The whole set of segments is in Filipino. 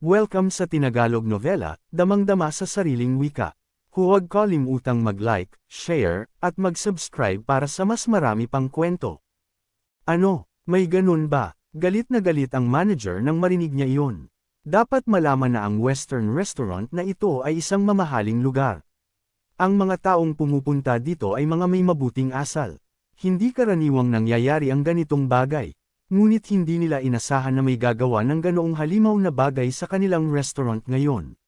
Welcome sa Tinagalog Novela, damang-dama sa sariling wika. Huwag kalimutang mag-like, share, at mag-subscribe para sa mas marami pang kwento. Ano, may ganun ba? Galit na galit ang manager nang marinig niya iyon. Dapat malaman na ang Western restaurant na ito ay isang mamahaling lugar. Ang mga taong pumupunta dito ay mga may mabuting asal. Hindi karaniwang nangyayari ang ganitong bagay. Ngunit hindi nila inasahan na may gagawa ng ganoong halimaw na bagay sa kanilang restaurant ngayon.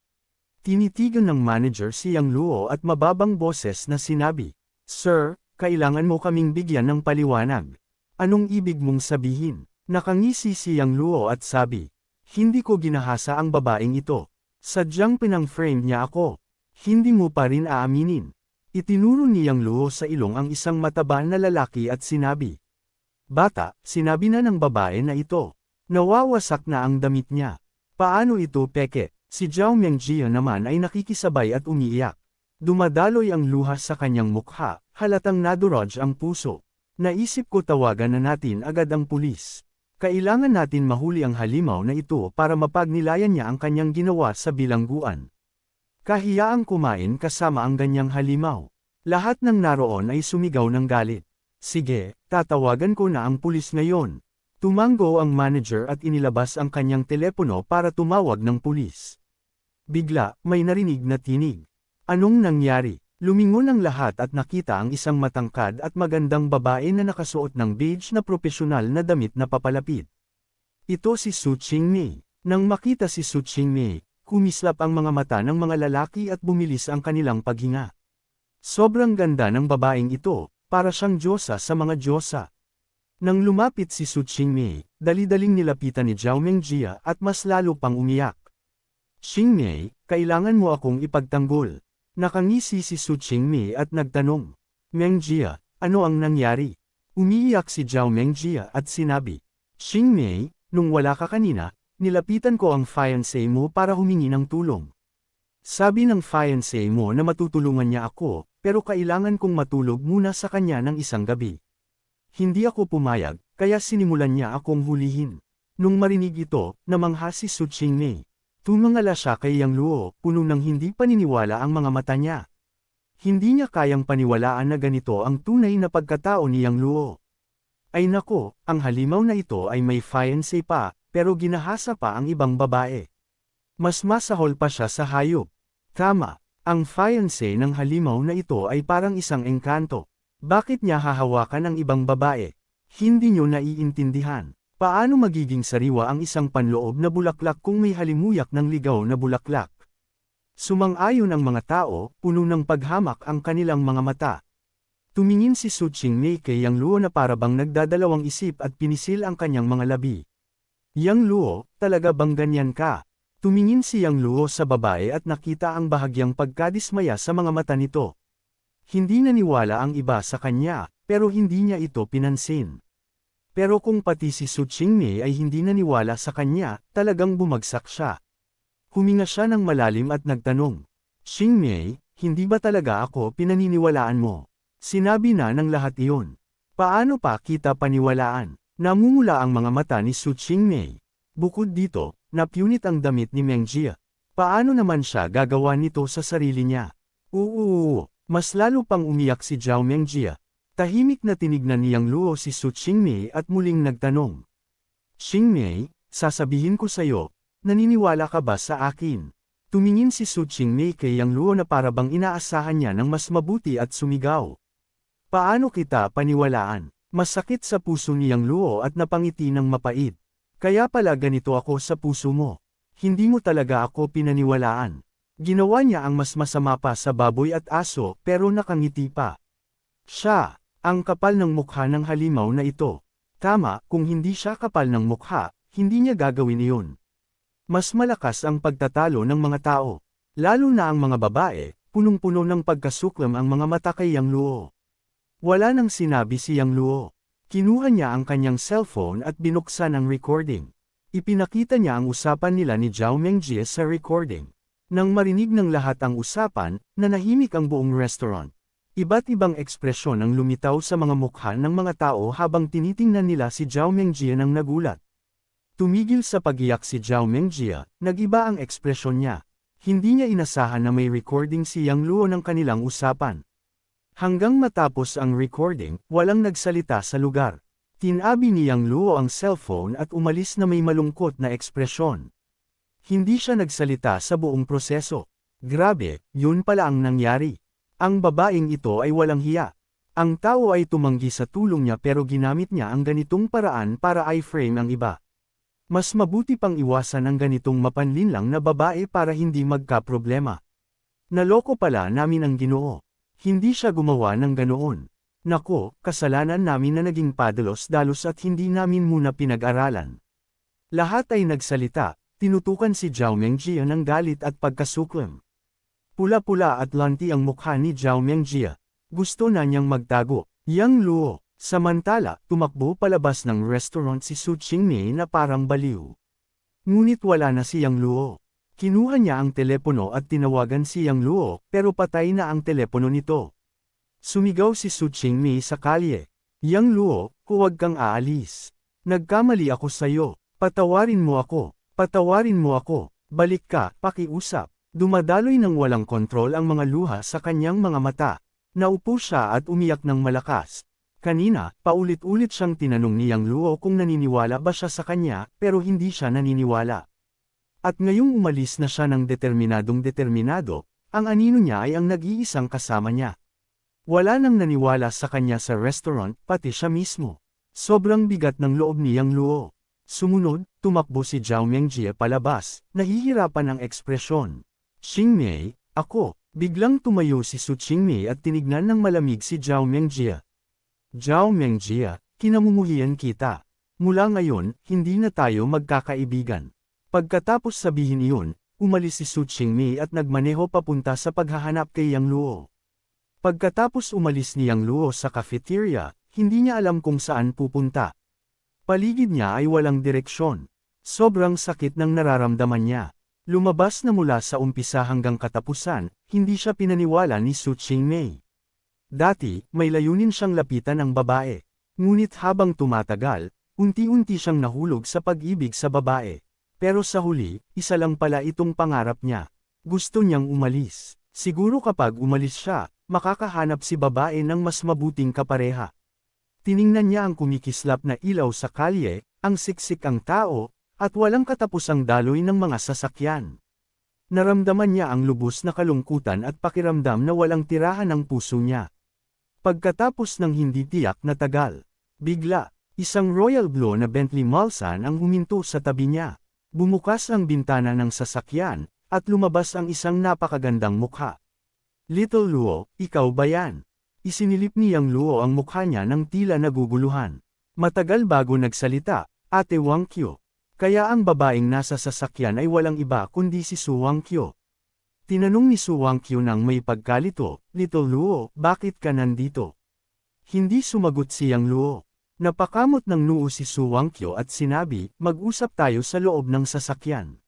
Tinitigan ng manager si Yang Luo at mababang boses na sinabi, "Sir, kailangan mo kaming bigyan ng paliwanag. Anong ibig mong sabihin?" Nakangisi si Yang Luo at sabi, "Hindi ko ginahasa ang babaeng ito. Sadyang pinang-frame niya ako. Hindi mo pa rin aaminin." Itinuro ni Yang Luo sa ilong ang isang mataba na lalaki at sinabi, "Bata, sinabi na ng babae na ito. Nawawasak na ang damit niya. Paano ito peke?" Si Zhao Mengjia naman ay nakikisabay at umiiyak. Dumadaloy ang luha sa kanyang mukha, halatang nadurog ang puso. Naisip ko tawagan na natin agad ang pulis. Kailangan natin mahuli ang halimaw na ito para mapagnilayan niya ang kanyang ginawa sa bilangguan. Kahiyaang kumain kasama ang ganyang halimaw. Lahat ng naroon ay sumigaw ng galit. "Sige, tatawagan ko na ang pulis ngayon." Tumango ang manager at inilabas ang kanyang telepono para tumawag ng pulis. Bigla, may narinig na tinig. Anong nangyari? Lumingon ang lahat at nakita ang isang matangkad at magandang babae na nakasuot ng beige na propesyonal na damit na papalapit. Ito si Su Qingmei. Nang makita si Su Qingmei, kumislap ang mga mata ng mga lalaki at bumilis ang kanilang paghinga. Sobrang ganda ng babaeng ito. Para siyang diyosa sa mga diyosa. Nang lumapit si Su Qingmei, dali-daling nilapitan ni Zhao Mengjia at mas lalo pang umiyak. "Qingmei, kailangan mo akong ipagtanggol." Nakangisi si Su Qingmei at nagtanong, "Mengjia, ano ang nangyari?" Umiiyak si Zhao Mengjia at sinabi, "Qingmei, nung wala ka kanina, nilapitan ko ang fiancé mo para humingi ng tulong. Sabi ng fiancé mo na matutulungan niya ako, pero kailangan kong matulog muna sa kanya ng isang gabi. Hindi ako pumayag, kaya sinimulan niya akong hulihin." Nung marinig ito, namangha si Su Qingmei. Tumangala siya kay Yang Luo, puno ng hindi paniniwala ang mga mata niya. Hindi niya kayang paniwalaan na ganito ang tunay na pagkatao ni Yang Luo. Ay nako, ang halimaw na ito ay may fiancé pa, pero ginahasa pa ang ibang babae. Mas masahol pa siya sa hayop. Tama, ang fiancé ng halimaw na ito ay parang isang engkanto. Bakit niya hahawakan ang ibang babae? Hindi niyo naiintindihan. Paano magiging sariwa ang isang panloob na bulaklak kung may halimuyak ng ligaw na bulaklak? Sumang-ayon ang mga tao, puno ng paghamak ang kanilang mga mata. Tumingin si Su Qingmei kay Yang Luo na parabang nagdadalawang isip at pinisil ang kanyang mga labi. "Yang Luo, talaga bang ganyan ka?" Tumingin si Yang Luo sa babae at nakita ang bahagyang pagkadismaya sa mga mata nito. Hindi naniwala ang iba sa kanya, pero hindi niya ito pinansin. Pero kung pati si Su Qingmei ay hindi naniwala sa kanya, talagang bumagsak siya. Huminga siya ng malalim at nagtanong, "Qingmei, hindi ba talaga ako pinaniniwalaan mo?" Sinabi na ng lahat iyon. Paano pa kita paniwalaan? Namumula ang mga mata ni Su Qingmei. Bukod dito, napunit ang damit ni Mengjia. Paano naman siya gagawa nito sa sarili niya? Oo, mas lalo pang umiyak si Zhao Mengjia. Tahimik na tinignan ni Yang Luo si Su Qingmei at muling nagtanong, "Qingmei, sasabihin ko sa'yo, naniniwala ka ba sa akin?" Tumingin si Su Qingmei kay Yang Luo na parabang inaasahan niya ng mas mabuti at sumigaw. "Paano kita paniwalaan?" Masakit sa puso ni Yang Luo at napangiti ng mapait. "Kaya pala ganito ako sa puso mo. Hindi mo talaga ako pinaniwalaan." Ginawa niya ang mas masama pa sa baboy at aso pero nakangiti pa. Siya, ang kapal ng mukha ng halimaw na ito. Tama, kung hindi siya kapal ng mukha, hindi niya gagawin iyon. Mas malakas ang pagtatalo ng mga tao. Lalo na ang mga babae, punong-puno ng pagkasuklam ang mga mata kay Yang Luo. Wala nang sinabi si Yang Luo. Kinuha niya ang kanyang cellphone at binuksan ang recording. Ipinakita niya ang usapan nila ni Zhao Mengjia sa recording. Nang marinig ng lahat ang usapan, nanahimik ang buong restaurant. Iba't ibang ekspresyon ang lumitaw sa mga mukha ng mga tao habang tinitingnan nila si Zhao Mengjia ng nagulat. Tumigil sa pagiyak si Zhao Mengjia, nag-iba ang ekspresyon niya. Hindi niya inasahan na may recording si Yang Luo ng kanilang usapan. Hanggang matapos ang recording, walang nagsalita sa lugar. Tinabi ni Yang Luo ang cellphone at umalis na may malungkot na ekspresyon. Hindi siya nagsalita sa buong proseso. Grabe, yun pala ang nangyari. Ang babaeng ito ay walang hiya. Ang tao ay tumanggi sa tulong niya pero ginamit niya ang ganitong paraan para i-frame ang iba. Mas mabuti pang iwasan ang ganitong mapanlinlang na babae para hindi magka-problema. Naloko pala namin ang Ginoo. Hindi siya gumawa ng ganoon. Nako, kasalanan namin na naging padalos-dalos at hindi namin muna pinag-aralan. Lahat ay nagsalita, tinutukan si Zhao Mengjia ng galit at pagkasuklam. Pula-pula at lanti ang mukha ni Zhao Mengjia. Gusto na niyang magtago. Yang Luo. Samantala, tumakbo palabas ng restaurant si Su Qingmei na parang baliw. Ngunit wala na si Yang Luo. Kinuha niya ang telepono at tinawagan si Yang Luo, pero patay na ang telepono nito. Sumigaw si Su Qingmei sa kalye. Yang Luo, huwag kang aalis. Nagkamali ako sayo. Patawarin mo ako. Patawarin mo ako. Balik ka, pakiusap. Dumadaloy ng walang kontrol ang mga luha sa kanyang mga mata. Naupo siya at umiyak ng malakas. Kanina, paulit-ulit siyang tinanong ni Yang Luo kung naniniwala ba siya sa kanya, pero hindi siya naniniwala. At ngayong umalis na siya ng determinado, ang anino niya ay ang nag-iisang kasama niya. Wala nang naniwala sa kanya sa restaurant, pati siya mismo. Sobrang bigat ng loob ni Yang Luo. Sumunod, tumakbo si Zhao Mengjia palabas, nahihirapan ang ekspresyon. Qingmei, ako. Biglang tumayo si Su Qingmei at tinignan ng malamig si Zhao Mengjia. Zhao Mengjia, kinamumuhian kita. Mula ngayon, hindi na tayo magkakaibigan. Pagkatapos sabihin iyon, umalis si Su Qingmei at nagmaneho papunta sa paghahanap kay Yang Luo. Pagkatapos umalis ni Yang Luo sa cafeteria, hindi niya alam kung saan pupunta. Paligid niya ay walang direksyon. Sobrang sakit ng nararamdaman niya. Lumabas na mula sa umpisa hanggang katapusan, hindi siya pinaniwala ni Su Qingmei. Dati, may layunin siyang lapitan ng babae. Ngunit habang tumatagal, unti-unti siyang nahulog sa pag-ibig sa babae. Pero sa huli, isa lang pala itong pangarap niya. Gusto niyang umalis. Siguro kapag umalis siya, makakahanap si babae ng mas mabuting kapareha. Tiningnan niya ang kumikislap na ilaw sa kalye, ang siksik ang tao, at walang katapusang daloy ng mga sasakyan. Naramdaman niya ang lubos na kalungkutan at pakiramdam na walang tirahan ang puso niya. Pagkatapos ng hindi tiyak na tagal, bigla, isang Royal Blue na Bentley Mulsanne ang huminto sa tabi niya. Bumukas ang bintana ng sasakyan, at lumabas ang isang napakagandang mukha. Little Luo, ikaw ba yan? Isinilip ni Yang Luo ang mukha niya ng tila naguguluhan. Matagal bago nagsalita, Ate Wang Qiu. Kaya ang babaeng nasa sasakyan ay walang iba kundi si Su Wangqiu. Tinanong ni Su Wangqiu nang may pagkalito, Little Luo, bakit ka nandito? Hindi sumagot si Yang Luo. Napakamot ng noo si Su Wangqiu at sinabi, mag-usap tayo sa loob ng sasakyan.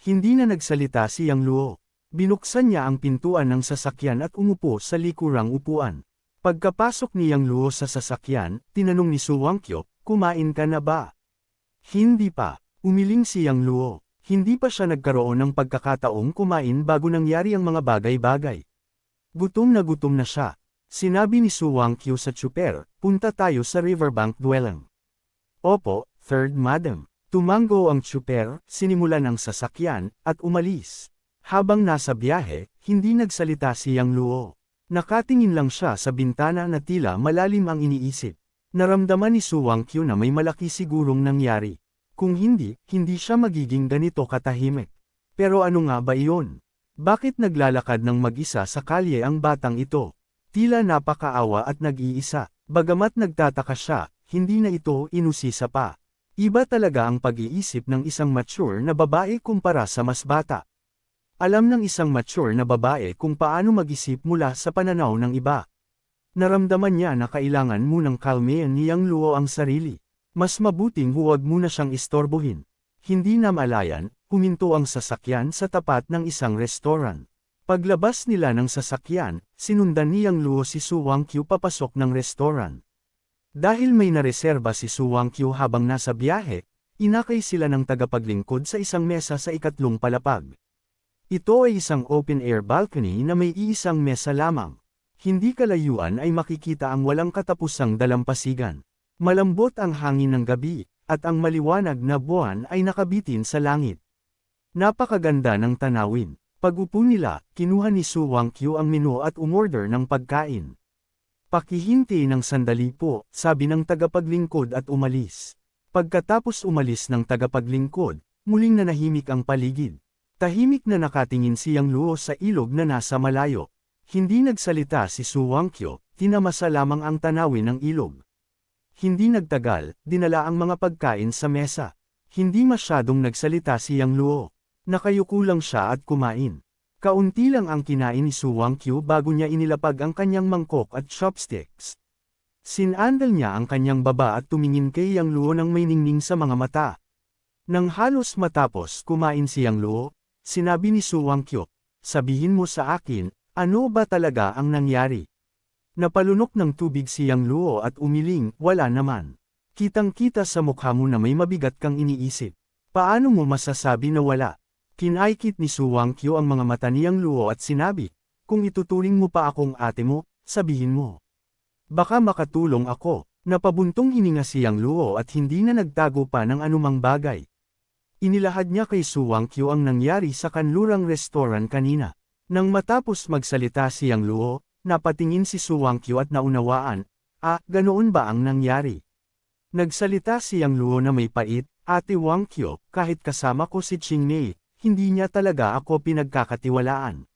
Hindi na nagsalita si Yang Luo. Binuksan niya ang pintuan ng sasakyan at umupo sa likurang upuan. Pagkapasok ni Yang Luo sa sasakyan, tinanong ni Su Wangqiu, kumain ka na ba? Hindi pa. Umiling si Yang Luo. Hindi pa siya nagkaroon ng pagkakataong kumain bago nangyari ang mga bagay-bagay. Gutom na siya. Sinabi ni Su Wangqiu sa tsuper, punta tayo sa riverbank dwelling. Opo, third madam. Tumango ang tsuper, sinimulan ang sasakyan, at umalis. Habang nasa biyahe, hindi nagsalita si Yang Luo. Nakatingin lang siya sa bintana na tila malalim ang iniisip. Naramdaman ni Su Wangqiu na may malaki sigurong nangyari. Kung hindi, hindi siya magiging ganito katahimik. Pero ano nga ba iyon? Bakit naglalakad ng mag-isa sa kalye ang batang ito? Tila napakaawa at nag-iisa. Bagamat nagtataka siya, hindi na ito inusisa pa. Iba talaga ang pag-iisip ng isang mature na babae kumpara sa mas bata. Alam ng isang mature na babae kung paano mag-isip mula sa pananaw ng iba. Naramdaman niya na kailangan munang kalmehan ni Yang Luo ang sarili. Mas mabuting huwag muna siyang istorbohin. Hindi na malayan, huminto ang sasakyan sa tapat ng isang restaurant. Paglabas nila ng sasakyan, sinundan ni Yang Luo si Su Wangqiu papasok ng restaurant. Dahil may nareserba si Su Wangqiu habang nasa biyahe, inakay sila ng tagapaglingkod sa isang mesa sa ikatlong palapag. Ito ay isang open-air balcony na may iisang mesa lamang. Hindi kalayuan ay makikita ang walang katapusang dalampasigan. Malambot ang hangin ng gabi, at ang maliwanag na buwan ay nakabitin sa langit. Napakaganda ng tanawin. Pag-upo nila, kinuha ni Su Wangqiu ang menu at umorder ng pagkain. Pakihinti ng sandali po, sabi ng tagapaglingkod at umalis. Pagkatapos umalis ng tagapaglingkod, muling nanahimik ang paligid. Tahimik na nakatingin si Yang Luo sa ilog na nasa malayo. Hindi nagsalita si Su Wangqiu, tinamasa lamang ang tanawin ng ilog. Hindi nagtagal, dinala ang mga pagkain sa mesa. Hindi masyadong nagsalita si Yang Luo. Nakayuko lang siya at kumain. Kaunti lang ang kinain ni Su Wangqiu bago niya inilapag ang kanyang mangkok at chopsticks. Sinandal niya ang kanyang baba at tumingin kay Yang Luo nang may ningning sa mga mata. Nang halos matapos kumain si Yang Luo, sinabi ni Su Wangqiu, sabihin mo sa akin, ano ba talaga ang nangyari? Napalunok ng tubig si Yang Luo at umiling, wala naman. Kitang-kita sa mukha mo na may mabigat kang iniisip. Paano mo masasabi na wala? Kinaikit ni Su Wangqiu ang mga mata ni Yang Luo at sinabi, kung ituturing mo pa akong ate mo, sabihin mo. Baka makatulong ako. Napabuntong hininga si Yang Luo at hindi na nagtago pa ng anumang bagay. Inilahad niya kay Su Wangqiu ang nangyari sa kanlurang restaurant kanina. Nang matapos magsalita si Yang Luo, napatingin si Su Wangqiu at naunawaan, ganoon ba ang nangyari? Nagsalita si Yang Luo na may pait, Ate Wangqiu, kahit kasama ko si Qingmei, hindi niya talaga ako pinagkakatiwalaan.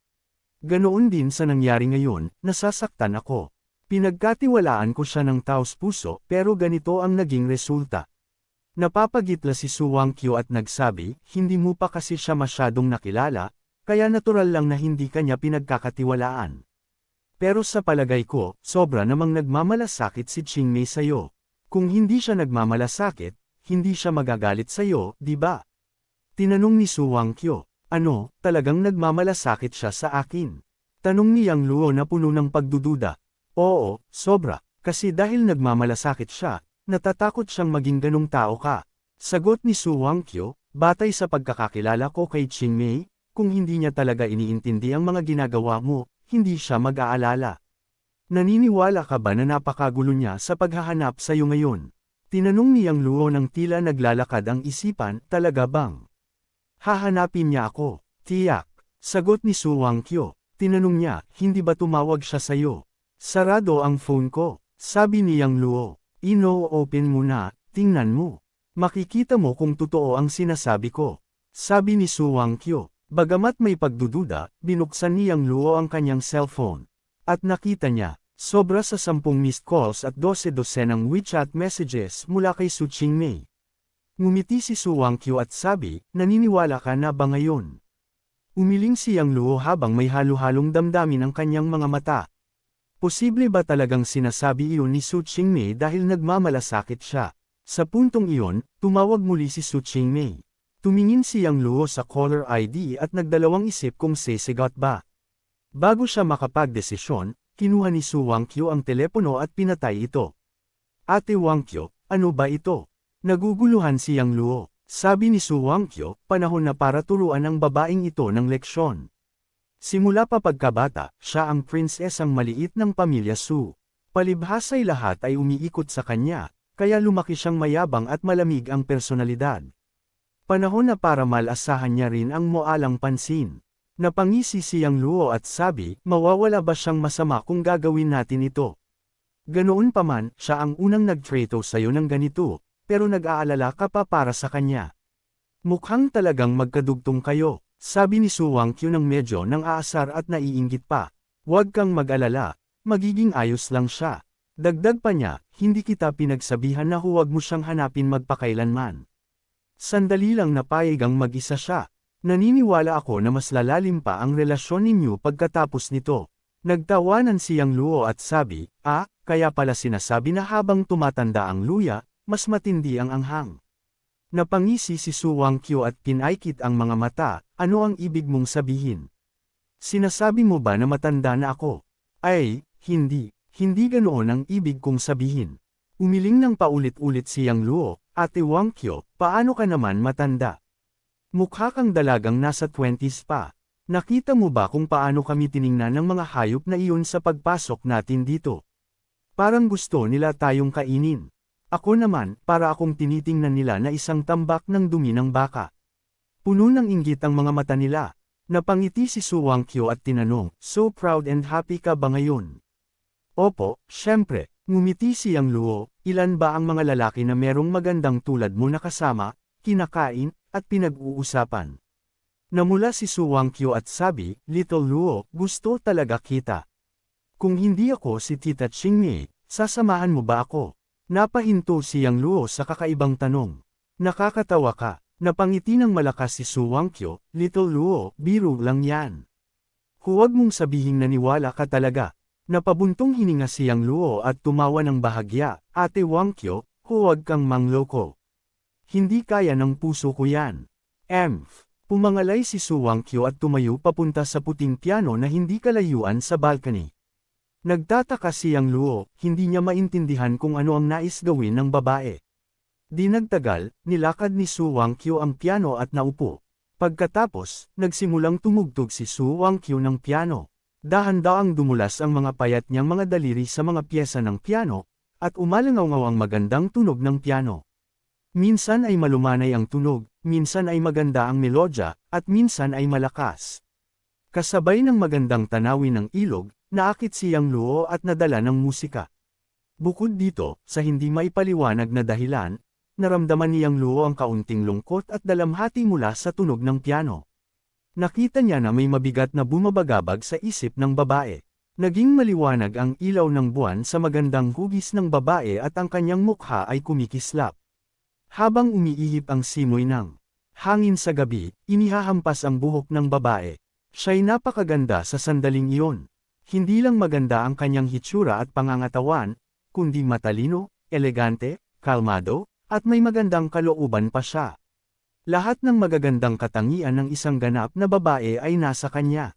Ganoon din sa nangyari ngayon, nasasaktan ako. Pinagkatiwalaan ko siya ng taos-puso pero ganito ang naging resulta. Napapagitla si Su Wangqiu at nagsabi, hindi mo pa kasi siya masyadong nakilala, kaya natural lang na hindi kanya pinagkakatiwalaan. Pero sa palagay ko, sobra namang nagmamalasakit si Qingmei sa'yo. Kung hindi siya nagmamalasakit, hindi siya magagalit sa'yo, di ba? Tinanong ni Su Wangqiu, ano, talagang nagmamalasakit siya sa akin? Tanong ni Yang Luo na puno ng pagdududa. Oo, sobra, kasi dahil nagmamalasakit siya, natatakot siyang maging ganong tao ka. Sagot ni Su Wangqiu, batay sa pagkakakilala ko kay Qingmei, kung hindi niya talaga iniintindi ang mga ginagawa mo, hindi siya mag-aalala. Naniniwala ka ba na napakagulo niya sa paghahanap sa iyo ngayon? Tinanong ni Yang Luo nang tila naglalakad ang isipan, talaga bang? Hahanapin niya ako, tiyak. Sagot ni Su Wangqiu. Tinanong niya, hindi ba tumawag siya sa iyo? Sarado ang phone ko, sabi ni Yang Luo. Ino-open mo na, tingnan mo. Makikita mo kung totoo ang sinasabi ko. Sabi ni Su Wangqiu. Bagamat may pagdududa, binuksan ni Yang Luo ang kanyang cellphone. At nakita niya, sobra sa 10 missed calls at 12 ng WeChat messages mula kay Su Qingmei. Ngumiti si Su Wangqiu at sabi, naniniwala ka na ba ngayon? Umiling si Yang Luo habang may halo-halong damdamin ang kanyang mga mata. Posible ba talagang sinasabi iyon ni Su Qingmei dahil nagmamalasakit siya? Sa puntong iyon, tumawag muli si Su Qingmei. Tumingin si Yang Luo sa caller ID at nagdalawang isip kung sisigot ba. Bago siya makapagdesisyon, kinuha ni Su Wangqiu ang telepono at pinatay ito. Ate Wangqiu, ano ba ito? Naguguluhan si Yang Luo. Sabi ni Su Wangqiu, panahon na para turuan ang babaeng ito ng leksyon. Simula pa pagkabata, siya ang prinsesang maliit ng pamilya Su. Palibhasa'y lahat ay umiikot sa kanya, kaya lumaki siyang mayabang at malamig ang personalidad. Panahon na para malasahan niya rin ang moalang pansin. Napangisi si Yang Luo at sabi, mawawala ba siyang masama kung gagawin natin ito? Ganoon pa man, siya ang unang nagtreto sa'yo ng ganito, pero nag-aalala ka pa para sa kanya. Mukhang talagang magkadugtong kayo. Sabi ni Su Wangqiu ng medyo nang aasar at naiinggit pa. Huwag kang mag-alala, magiging ayos lang siya. Dagdag pa niya, hindi kita pinagsabihan na huwag mo siyang hanapin magpakailanman. Sandali lang napayagang mag-isa siya. Naniniwala ako na mas lalalim pa ang relasyon ninyo pagkatapos nito. Nagtawanan si Yang Luo at sabi, kaya pala sinasabi na habang tumatanda ang luya, mas matindi ang anghang. Napangisi si Su Wangqiu at pinaikit ang mga mata, ano ang ibig mong sabihin? Sinasabi mo ba na matanda na ako? Ay, hindi ganoon ang ibig kong sabihin. Umiling ng paulit-ulit si Yang Luo, Ate Wangkyo, paano ka naman matanda? Mukha kang dalagang nasa 20s pa. Nakita mo ba kung paano kami tiningnan ng mga hayop na iyon sa pagpasok natin dito? Parang gusto nila tayong kainin. Ako naman, para akong tinitingnan nila na isang tambak ng dumi ng baka. Puno ng inggit ang mga mata nila. Napangiti si Su Wangkyo at tinanong, so proud and happy ka ba ngayon? Opo, syempre, ngumiti si Yang Luo, ilan ba ang mga lalaki na merong magandang tulad mo na kasama, kinakain, at pinag-uusapan? Namula si Su Wangkyo at sabi, Little Luo, gusto talaga kita. Kung hindi ako si Tita Chingmei, sasamahan mo ba ako? Napahinto si Yang Luo sa kakaibang tanong. Nakakatawa ka, napangiti ng malakas si Su Wangkyo, Little Luo, biro lang yan. Huwag mong sabihing naniwala ka talaga. Napabuntong hininga si Yang Luo at tumawa ng bahagya, Ate Wangkyo, huwag kang mangloko. Hindi kaya ng puso ko yan. Pumangalay si Su Wangkyo at tumayo papunta sa puting piano na hindi kalayuan sa balcony. Nagtataka si Yang Luo, hindi niya maintindihan kung ano ang nais gawin ng babae. Di nagtagal, nilakad ni Su Wangkyo ang piano at naupo. Pagkatapos, nagsimulang tumugtog si Su Wangkyo ng piano. Dahan-daang dumulas ang mga payat niyang mga daliri sa mga piyesa ng piano, at umalangaw-ngaw ang magandang tunog ng piano. Minsan ay malumanay ang tunog, minsan ay maganda ang melodya, at minsan ay malakas. Kasabay ng magandang tanawin ng ilog, naakit si Yang Luo at nadala ng musika. Bukod dito, sa hindi maipaliwanag na dahilan, naramdaman ni Yang Luo ang kaunting lungkot at dalamhati mula sa tunog ng piano. Nakita niya na may mabigat na bumabagabag sa isip ng babae. Naging maliwanag ang ilaw ng buwan sa magandang hugis ng babae at ang kanyang mukha ay kumikislap. Habang umiihip ang simoy ng hangin sa gabi, inihahampas ang buhok ng babae. Siya'y napakaganda sa sandaling iyon. Hindi lang maganda ang kanyang hitsura at pangangatawan, kundi matalino, elegante, kalmado, at may magandang kalooban pa siya. Lahat ng magagandang katangian ng isang ganap na babae ay nasa kanya.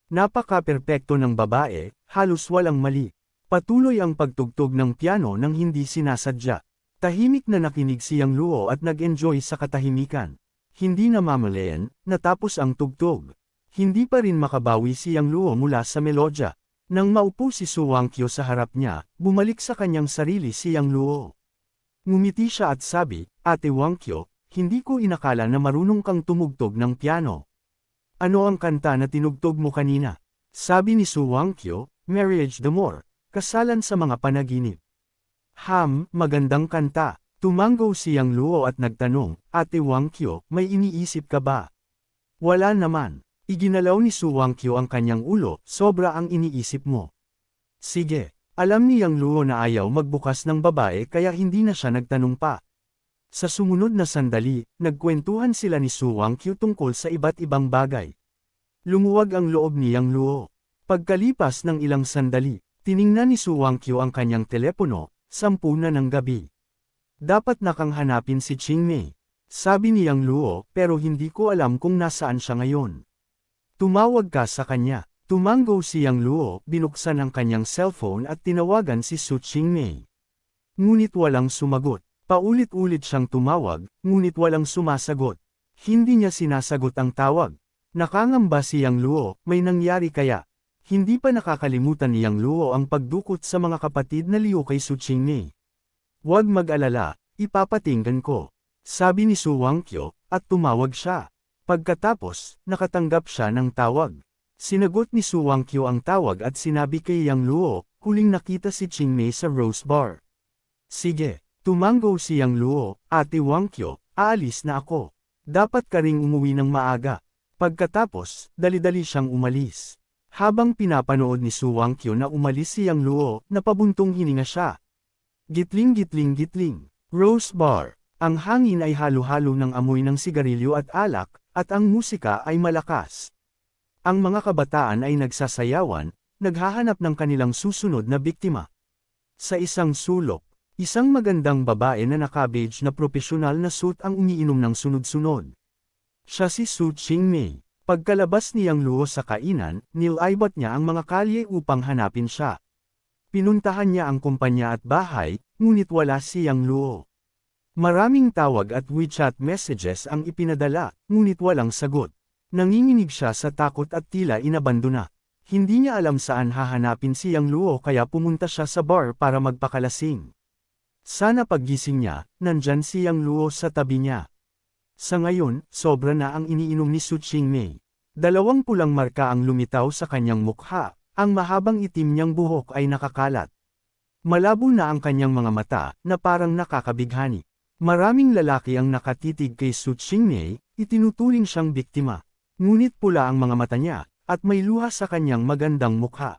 Napaka-perpekto ng babae, halos walang mali. Patuloy ang pagtugtog ng piano nang hindi sinasadya. Tahimik na nakinig si Yang Luo at nag-enjoy sa katahimikan. Hindi namamalayan, natapos ang tugtog. Hindi pa rin makabawi si Yang Luo mula sa melodya. Nang maupo si Su Wangkyo sa harap niya, bumalik sa kanyang sarili si Yang Luo. Ngumiti siya at sabi, Ate Wangkyo, hindi ko inakala na marunong kang tumugtog ng piano. Ano ang kanta na tinugtog mo kanina? Sabi ni Su Wangkyo, Marriage d'Amour, kasalan sa mga panaginip. Magandang kanta. Tumanggo si Yang Luo at nagtanong, Ate Wangkyo, may iniisip ka ba? Wala naman. Iginalaw ni Su Wangkyo ang kanyang ulo, sobra ang iniisip mo. Sige. Alam ni Yang Luo na ayaw magbukas ng babae kaya hindi na siya nagtanong pa. Sa sumunod na sandali, nagkwentuhan sila ni Su Wangkyo tungkol sa iba't ibang bagay. Lumuwag ang loob ni Yang Luo. Pagkalipas ng ilang sandali, tiningnan ni Su Wangkyo ang kanyang telepono, 10 na ng gabi. Dapat na kang hanapin si Chingmei. Sabi ni Yang Luo, pero hindi ko alam kung nasaan siya ngayon. Tumawag ka sa kanya. Tumanggo si Yang Luo, binuksan ang kanyang cellphone at tinawagan si Su Chingmei. Ngunit walang sumagot. Paulit-ulit siyang tumawag, ngunit walang sumasagot. Hindi niya sinasagot ang tawag. Nakangamba si Yang Luo, may nangyari kaya. Hindi pa nakakalimutan ni Yang Luo ang pagdukot sa mga kapatid na liyo kay Su Chingmei. Huwag mag-alala, ipapatinggan ko. Sabi ni Su Wangkyo, at tumawag siya. Pagkatapos, nakatanggap siya ng tawag. Sinagot ni Su Wangkyo ang tawag at sinabi kay Yang Luo, huling nakita si Chingmei sa Rose Bar. Sige, tumanggo si Yang Luo, Ate Wangkyo, aalis na ako. Dapat ka ring umuwi ng maaga. Pagkatapos, dali-dali siyang umalis. Habang pinapanood ni Su Wangkyo na umalis si Yang Luo, napabuntong hininga siya. Gitling-gitling-gitling. Rose Bar. Ang hangin ay halo-halo ng amoy ng sigarilyo at alak, at ang musika ay malakas. Ang mga kabataan ay nagsasayawan, naghahanap ng kanilang susunod na biktima. Sa isang sulok, isang magandang babae na naka-beige na profesional na suit ang umiinom ng sunod-sunod. Siya si Su Chingmei. Pagkalabas ni Yang Luo sa kainan, nilibot niya ang mga kalye upang hanapin siya. Pinuntahan niya ang kumpanya at bahay, ngunit wala si Yang Luo. Maraming tawag at WeChat messages ang ipinadala, ngunit walang sagot. Nanginginig siya sa takot at tila inabandona. Hindi niya alam saan hahanapin si Yang Luo kaya pumunta siya sa bar para magpakalasing. Sana paggising niya, nandyan si Yang Luo sa tabi niya. Sa ngayon, sobra na ang iniinom ni Su Qingmei. 2 pulang marka ang lumitaw sa kanyang mukha, ang mahabang itim niyang buhok ay nakakalat. Malabo na ang kanyang mga mata, na parang nakakabighani. Maraming lalaki ang nakatitig kay Su Qingmei, itinuturing siyang biktima. Ngunit pula ang mga mata niya, at may luha sa kanyang magandang mukha.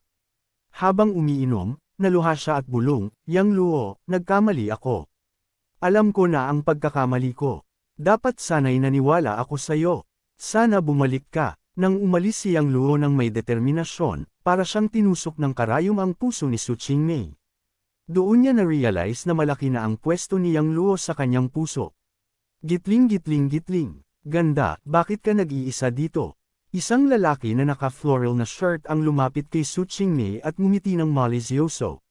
Habang umiinom, naluha siya at bulong, Yang Luo, nagkamali ako. Alam ko na ang pagkakamali ko. Dapat sana'y naniwala ako sa'yo. Sana bumalik ka. Nang umalis si Yang Luo ng may determinasyon, para siyang tinusok ng karayom ang puso ni Su Qingmei. Doon niya na-realize na malaki na ang pwesto ni Yang Luo sa kanyang puso. Gitling gitling gitling. Ganda, bakit ka nag-iisa dito? Isang lalaki na naka-floral na shirt ang lumapit kay Su Qingmei at ngumiti ng malisyoso.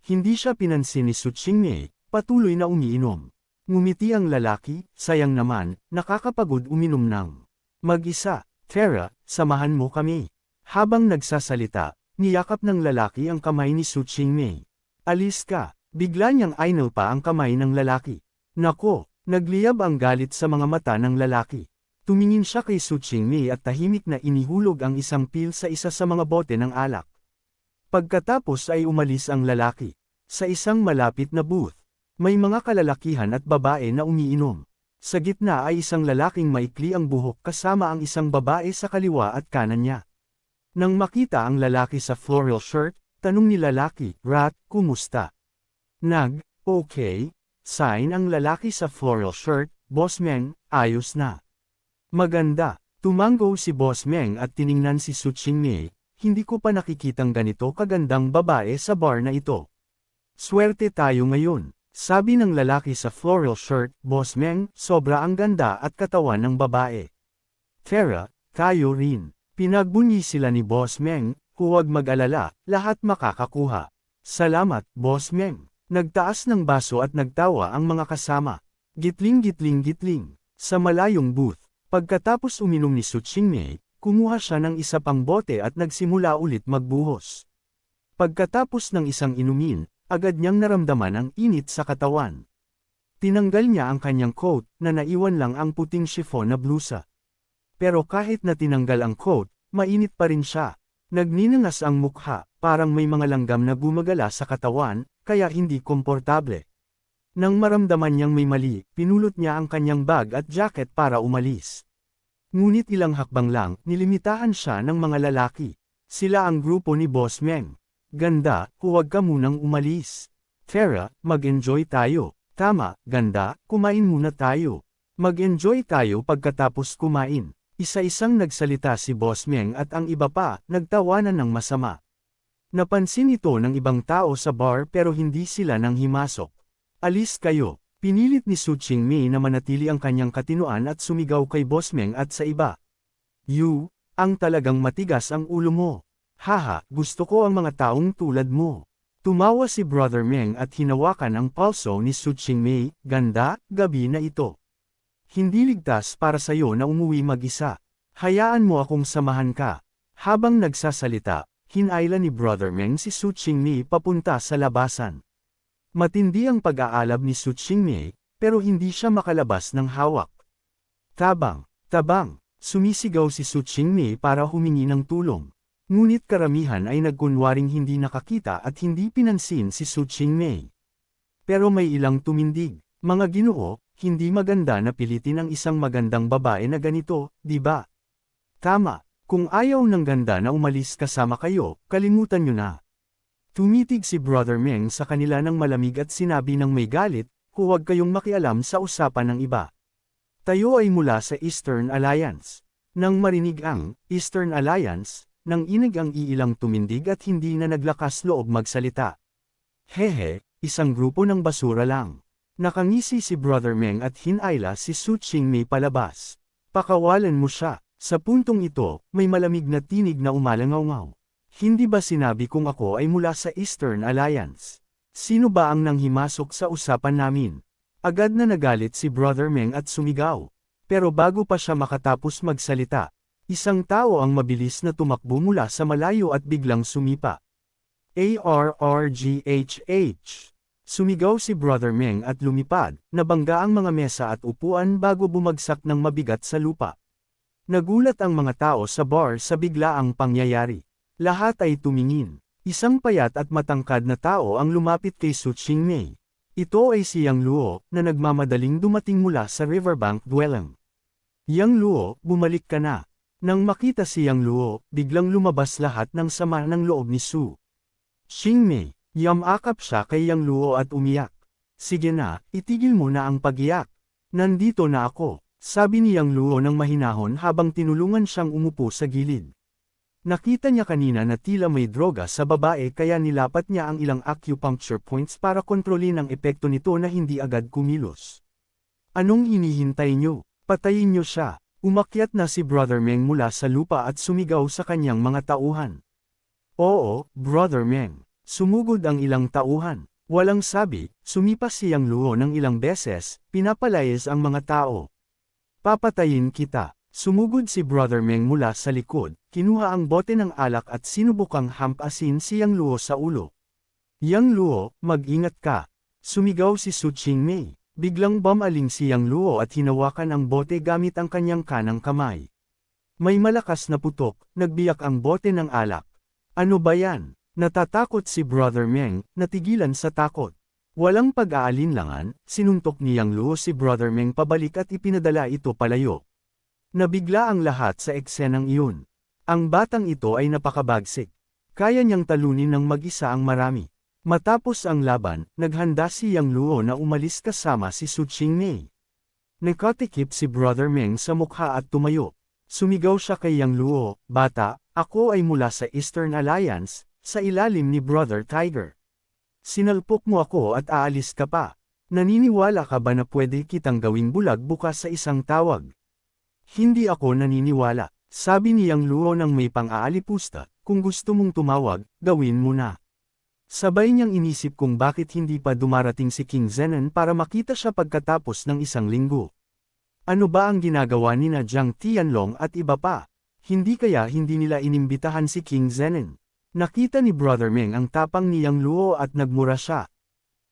Hindi siya pinansin ni Su Qingmei, patuloy na umiinom. Ngumiti ang lalaki, sayang naman, nakakapagod uminom ng mag-isa. Tara, samahan mo kami. Habang nagsasalita, niyakap ng lalaki ang kamay ni Su Qingmei. Alis ka, bigla niyang ainal pa ang kamay ng lalaki. Nako, nagliyab ang galit sa mga mata ng lalaki. Tumingin siya kay Su Qingmei at tahimik na inihulog ang isang pil sa isa sa mga bote ng alak. Pagkatapos ay umalis ang lalaki. Sa isang malapit na booth, may mga kalalakihan at babae na umiinom. Sa gitna ay isang lalaking maikli ang buhok kasama ang isang babae sa kaliwa at kanan niya. Nang makita ang lalaki sa floral shirt, tanong ni lalaki, Rat, kumusta? Okay, sign ang lalaki sa floral shirt, Boss Meng, ayos na. Maganda, tumanggo si Boss Meng at tiningnan si Su Qingmei, hindi ko pa nakikitang ganito kagandang babae sa bar na ito. Swerte tayo ngayon, sabi ng lalaki sa floral shirt, Boss Meng, sobra ang ganda at katawan ng babae. Tara, tayo rin. Pinagbunyi sila ni Boss Meng, huwag mag-alala, lahat makakakuha. Salamat, Boss Meng. Nagtaas ng baso at nagtawa ang mga kasama. Gitling gitling gitling. Sa malayong booth, pagkatapos uminom ni Su Qingmei, kumuha siya ng isa pang bote at nagsimula ulit magbuhos. Pagkatapos ng isang inumin, agad niyang naramdaman ang init sa katawan. Tinanggal niya ang kanyang coat, na naiwan lang ang puting chiffon na blusa. Pero kahit na tinanggal ang coat, mainit pa rin siya. Nagninangas ang mukha, parang may mga langgam na gumagala sa katawan, kaya hindi komportable. Nang maramdaman niyang may mali, pinulot niya ang kanyang bag at jacket para umalis. Ngunit ilang hakbang lang, nilimitahan siya ng mga lalaki. Sila ang grupo ni Boss Meng. Ganda, huwag ka munang umalis. Tara, mag-enjoy tayo. Tama, ganda, kumain muna tayo. Mag-enjoy tayo pagkatapos kumain. Isa-isang nagsalita si Boss Meng at ang iba pa, nagtawanan ng masama. Napansin ito ng ibang tao sa bar pero hindi sila nang himasok. Alis kayo. Pinilit ni Su Qingmei na manatili ang kanyang katinoan at sumigaw kay Boss Meng at sa iba. Ang talagang matigas ang ulo mo. Haha, gusto ko ang mga taong tulad mo. Tumawa si Brother Meng at hinawakan ang palso ni Su Qingmei, ganda, gabi na ito. Hindi ligtas para sa'yo na umuwi mag-isa. Hayaan mo akong samahan ka. Habang nagsasalita, hinayla ni Brother Meng si Su Qingmei papunta sa labasan. Matindi ang pag-aalab ni Su Qingmei, pero hindi siya makalabas ng hawak. Tabang, sumisigaw si Su Qingmei para humingi ng tulong. Ngunit karamihan ay nagkunwaring hindi nakakita at hindi pinansin si Su Qingmei. Pero may ilang tumindig, mga ginoo, hindi maganda na pilitin ang isang magandang babae na ganito, di ba? Tama, kung ayaw ng ganda na umalis kasama kayo, kalimutan nyo na. Tumitig si Brother Meng sa kanila ng malamig at sinabi ng may galit, huwag kayong makialam sa usapan ng iba. Tayo ay mula sa Eastern Alliance. Nang marinig ang Eastern Alliance, nang inig ang iilang tumindig at hindi na naglakas loob magsalita. Hehe, isang grupo ng basura lang. Nakangisi si Brother Meng at hinayla si Su Qingmei palabas. Pakawalan mo siya. Sa puntong ito, may malamig na tinig na umalangaw-ngaw. Hindi ba sinabi kong ako ay mula sa Eastern Alliance? Sino ba ang nanghimasok sa usapan namin? Agad na nagalit si Brother Meng at sumigaw. Pero bago pa siya makatapos magsalita, isang tao ang mabilis na tumakbo mula sa malayo at biglang sumipa. ARRGHH! Sumigaw si Brother Meng at lumipad, nabangga ang mga mesa at upuan bago bumagsak ng mabigat sa lupa. Nagulat ang mga tao sa bar sa biglaang pangyayari. Lahat ay tumingin. Isang payat at matangkad na tao ang lumapit kay Su Qingmei. Ito ay si Yang Luo, na nagmamadaling dumating mula sa riverbank dwelling. Yang Luo, bumalik ka na. Nang makita si Yang Luo, biglang lumabas lahat ng sama ng loob ni Su Qingmei. Yamakap siya kay Yang Luo at umiyak. Sige na, itigil mo na ang pagiyak. Nandito na ako, sabi ni Yang Luo ng mahinahon habang tinulungan siyang umupo sa gilid. Nakita niya kanina na tila may droga sa babae kaya nilapat niya ang ilang acupuncture points para kontrolin ang epekto nito na hindi agad kumilos. Anong hinihintay niyo? Patayin niyo siya. Umakyat na si Brother Meng mula sa lupa at sumigaw sa kanyang mga tauhan. Oo, Brother Meng. Sumugod ang ilang tauhan. Walang sabi, sumipas si Yang Luo ng ilang beses, pinapalayas ang mga tao. Papatayin kita. Sumugod si Brother Meng mula sa likod, kinuha ang bote ng alak at sinubukang hampasin si Yang Luo sa ulo. Yang Luo, mag-ingat ka. Sumigaw si Su Qingmei. Biglang bumaling si Yang Luo at hinawakan ang bote gamit ang kanyang kanang kamay. May malakas na putok, nagbiyak ang bote ng alak. Ano ba yan? Natatakot si Brother Meng, natigilan sa takot. Walang pag-aalinlangan, sinuntok ni Yang Luo si Brother Meng pabalik at ipinadala ito palayo. Nabigla ang lahat sa eksenang iyon. Ang batang ito ay napakabagsik. Kaya niyang talunin ng mag-isa ang marami. Matapos ang laban, naghanda si Yang Luo na umalis kasama si Su Qingmei. Nakatikip si Brother Meng sa mukha at tumayo. Sumigaw siya kay Yang Luo, "Bata, ako ay mula sa Eastern Alliance, sa ilalim ni Brother Tiger. Sinalpok mo ako at aalis ka pa. Naniniwala ka ba na pwede kitang gawing bulag bukas sa isang tawag?" Hindi ako naniniwala, sabi ni Yang Luo ng may pang-aalipusta, kung gusto mong tumawag, gawin mo na. Sabay niyang inisip kung bakit hindi pa dumarating si King Zenon para makita siya pagkatapos ng isang linggo. Ano ba ang ginagawa ni na Jiang Tianlong at iba pa? Hindi kaya hindi nila inimbitahan si King Zenon? Nakita ni Brother Meng ang tapang ni Yang Luo at nagmura siya.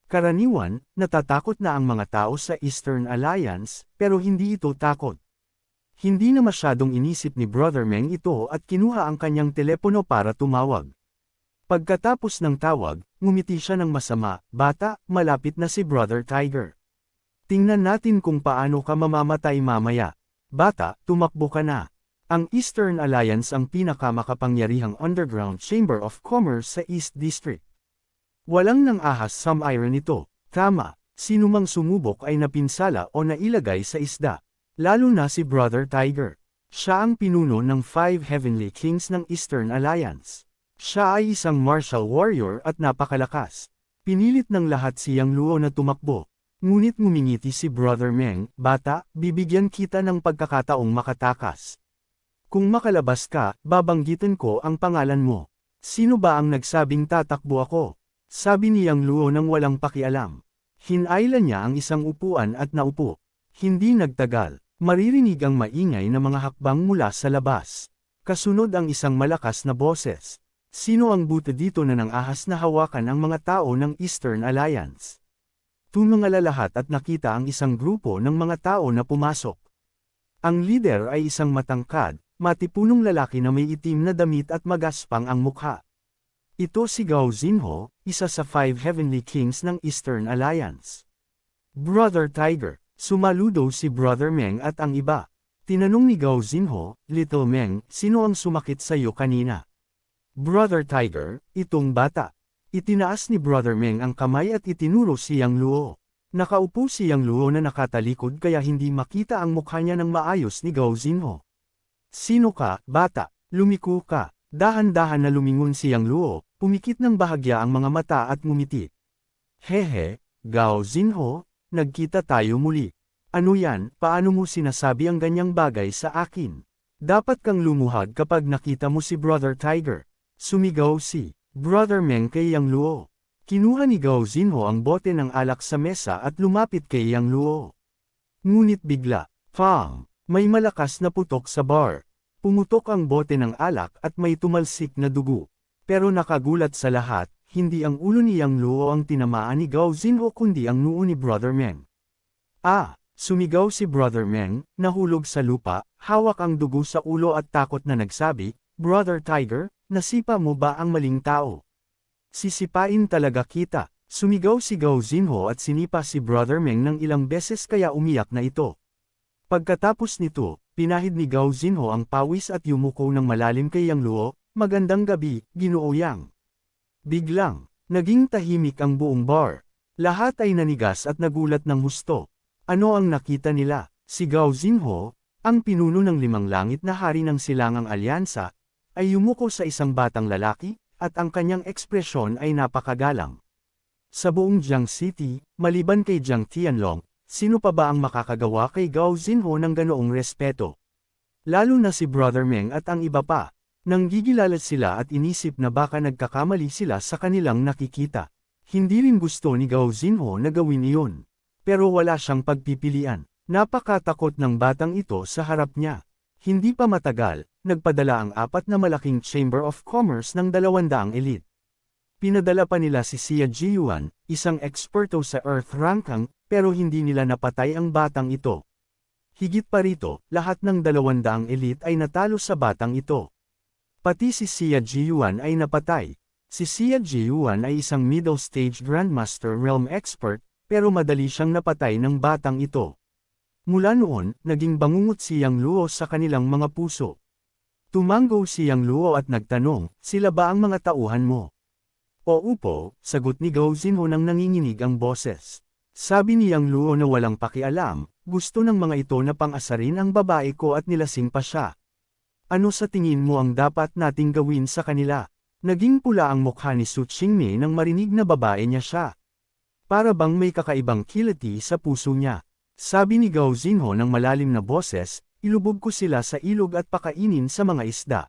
Karaniwan, natatakot na ang mga tao sa Eastern Alliance, pero hindi ito takot. Hindi na masyadong inisip ni Brother Meng ito at kinuha ang kanyang telepono para tumawag. Pagkatapos ng tawag, ngumiti siya ng masama, "Bata, malapit na si Brother Tiger. Tingnan natin kung paano ka mamamatay mamaya. Bata, tumakbo ka na." Ang Eastern Alliance ang pinakamakapangyarihang underground chamber of commerce sa East District. Walang nang ahas some-iron ito. Tama, sinumang sumubok ay napinsala o nailagay sa isda. Lalo na si Brother Tiger. Siya ang pinuno ng 5 Heavenly Kings ng Eastern Alliance. Siya ay isang martial warrior at napakalakas. Pinilit ng lahat si Yang Luo na tumakbo. Ngunit ngumingiti si Brother Meng, "Bata, bibigyan kita ng pagkakataong makatakas. Kung makalabas ka, babanggitin ko ang pangalan mo." "Sino ba ang nagsabing tatakbo ako?" sabi ni Yang Luo nang walang pakialam. Hinailan niya ang isang upuan at naupo. Hindi nagtagal, maririnig ang maingay na mga hakbang mula sa labas. Kasunod ang isang malakas na boses. Sino ang buta dito na nang ahas na hawakan ang mga tao ng Eastern Alliance? Tumangala lahat at nakita ang isang grupo ng mga tao na pumasok. Ang leader ay isang matangkad, matipunong lalaki na may itim na damit at magaspang ang mukha. Ito si Gao Zinho, isa sa 5 Heavenly Kings ng Eastern Alliance. "Brother Tiger," sumaludo si Brother Meng at ang iba. Tinanong ni Gao Zinho, "Little Meng, sino ang sumakit sa iyo kanina?" "Brother Tiger, itong bata." Itinaas ni Brother Meng ang kamay at itinuro si Yang Luo. Nakaupo si Yang Luo na nakatalikod kaya hindi makita ang mukha niya ng maayos ni Gao Zinho. "Sino ka, bata? Lumiko ka." Dahan-dahan na lumingon si Yang Luo, pumikit ng bahagya ang mga mata at ngumiti. "Hehe, Gao Zinho, nagkita tayo muli. Ano yan, paano mo sinasabi ang ganyang bagay sa akin? Dapat kang lumuhad kapag nakita mo si Brother Tiger." Sumigaw si Brother Meng kay Yang Luo. Kinuha ni Gao Zinho ang bote ng alak sa mesa at lumapit kay Yang Luo. Ngunit bigla, pang! May malakas na putok sa bar. Pumutok ang bote ng alak at may tumalsik na dugo. Pero nakagulat sa lahat, hindi ang ulo ni Yang Luo ang tinamaan ni Gao Zinho kundi ang noo ni Brother Meng. Sumigaw si Brother Meng, nahulog sa lupa, hawak ang dugo sa ulo at takot na nagsabi, Brother Tiger, nasipa mo ba ang maling tao? Sisipain talaga kita. Sumigaw si Gao Zinho at sinipa si Brother Meng ng ilang beses kaya umiyak na ito. Pagkatapos nito, pinahid ni Gao Zinho ang pawis at yumuko ng malalim kay Yang Luo, magandang gabi, Ginoo Yang. Biglang, naging tahimik ang buong bar. Lahat ay nanigas at nagulat ng husto. Ano ang nakita nila? Si Gao Zinho, ang pinuno ng limang langit na hari ng silangang alyansa, ay yumuko sa isang batang lalaki, at ang kanyang ekspresyon ay napakagalang. Sa buong Jiang City, maliban kay Jiang Tianlong, sino pa ba ang makakagawa kay Gao Zinho ng ganoong respeto? Lalo na si Brother Meng at ang iba pa. Nanggigilalat sila at inisip na baka nagkakamali sila sa kanilang nakikita. Hindi rin gusto ni Gao Zinho na gawin iyon. Pero wala siyang pagpipilian. Napakatakot ng batang ito sa harap niya. Hindi pa matagal, nagpadala ang 4 na malaking Chamber of Commerce ng 200 elite. Pinadala pa nila si Xia Jiyuan, isang eksperto sa Earth Rankang, pero hindi nila napatay ang batang ito. Higit pa rito, lahat ng 200 elite ay natalo sa batang ito. Pati si Xia Jiyuan ay napatay. Si Xia Jiyuan ay isang middle stage Grandmaster Realm expert, pero madali siyang napatay ng batang ito. Mula noon, naging bangungot si Yang Luo sa kanilang mga puso. Tumango si Yang Luo at nagtanong, sila ba ang mga tauhan mo? Oo po, sagot ni Gao Zinho nang nanginginig ang boses. Sabi ni Yang Luo na walang pakialam, gusto ng mga ito na pang-asarin ang babae ko at nilasing pa siya. Ano sa tingin mo ang dapat nating gawin sa kanila? Naging pula ang mukha ni Su Qingmei nang marinig na babae niya siya. Para bang may kakaibang kiliti sa puso niya. Sabi ni Gao Zinho ng malalim na boses, ilubog ko sila sa ilog at pakainin sa mga isda.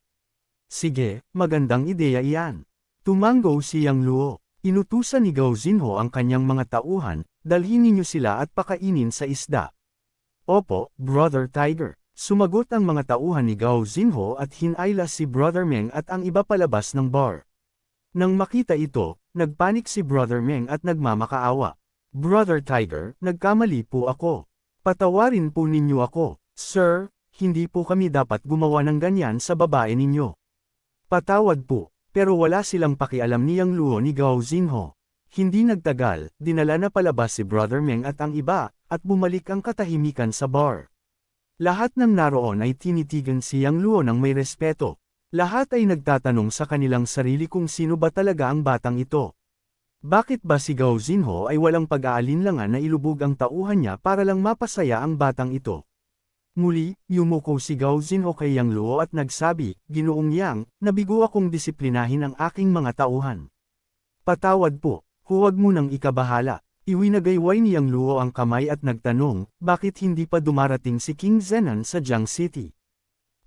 Sige, magandang ideya iyan. Tumango si Yang Luo. Inutusan ni Gao Zinho ang kanyang mga tauhan, dalhin ninyo sila at pakainin sa isda. Opo, Brother Tiger. Sumagot ang mga tauhan ni Gao Zinho at hinayla si Brother Meng at ang iba palabas ng bar. Nang makita ito, nagpanik si Brother Meng at nagmamakaawa. Brother Tiger, nagkamali po ako. Patawarin po ninyo ako. Sir, hindi po kami dapat gumawa ng ganyan sa babae ninyo. Patawad po, pero wala silang pakialam ni Yang Luo ni Gao Zinho. Hindi nagtagal, dinala na palabas si Brother Meng at ang iba, at bumalik ang katahimikan sa bar. Lahat ng naroon ay tinitigan si Yang Luo ng may respeto. Lahat ay nagtatanong sa kanilang sarili kung sino ba talaga ang batang ito. Bakit ba si Gao Zinho ay walang pag-aalinlangan na ilubog ang tauhan niya para lang mapasaya ang batang ito? Muli, yumuko si Gao Zinho kay Yang Luo at nagsabi, Ginoong Yang, nabigo akong disiplinahin ang aking mga tauhan. Patawad po, huwag mo nang ikabahala. Iwinagayway ni Yang Luo ang kamay at nagtanong, bakit hindi pa dumarating si King Zenan sa Jiang City?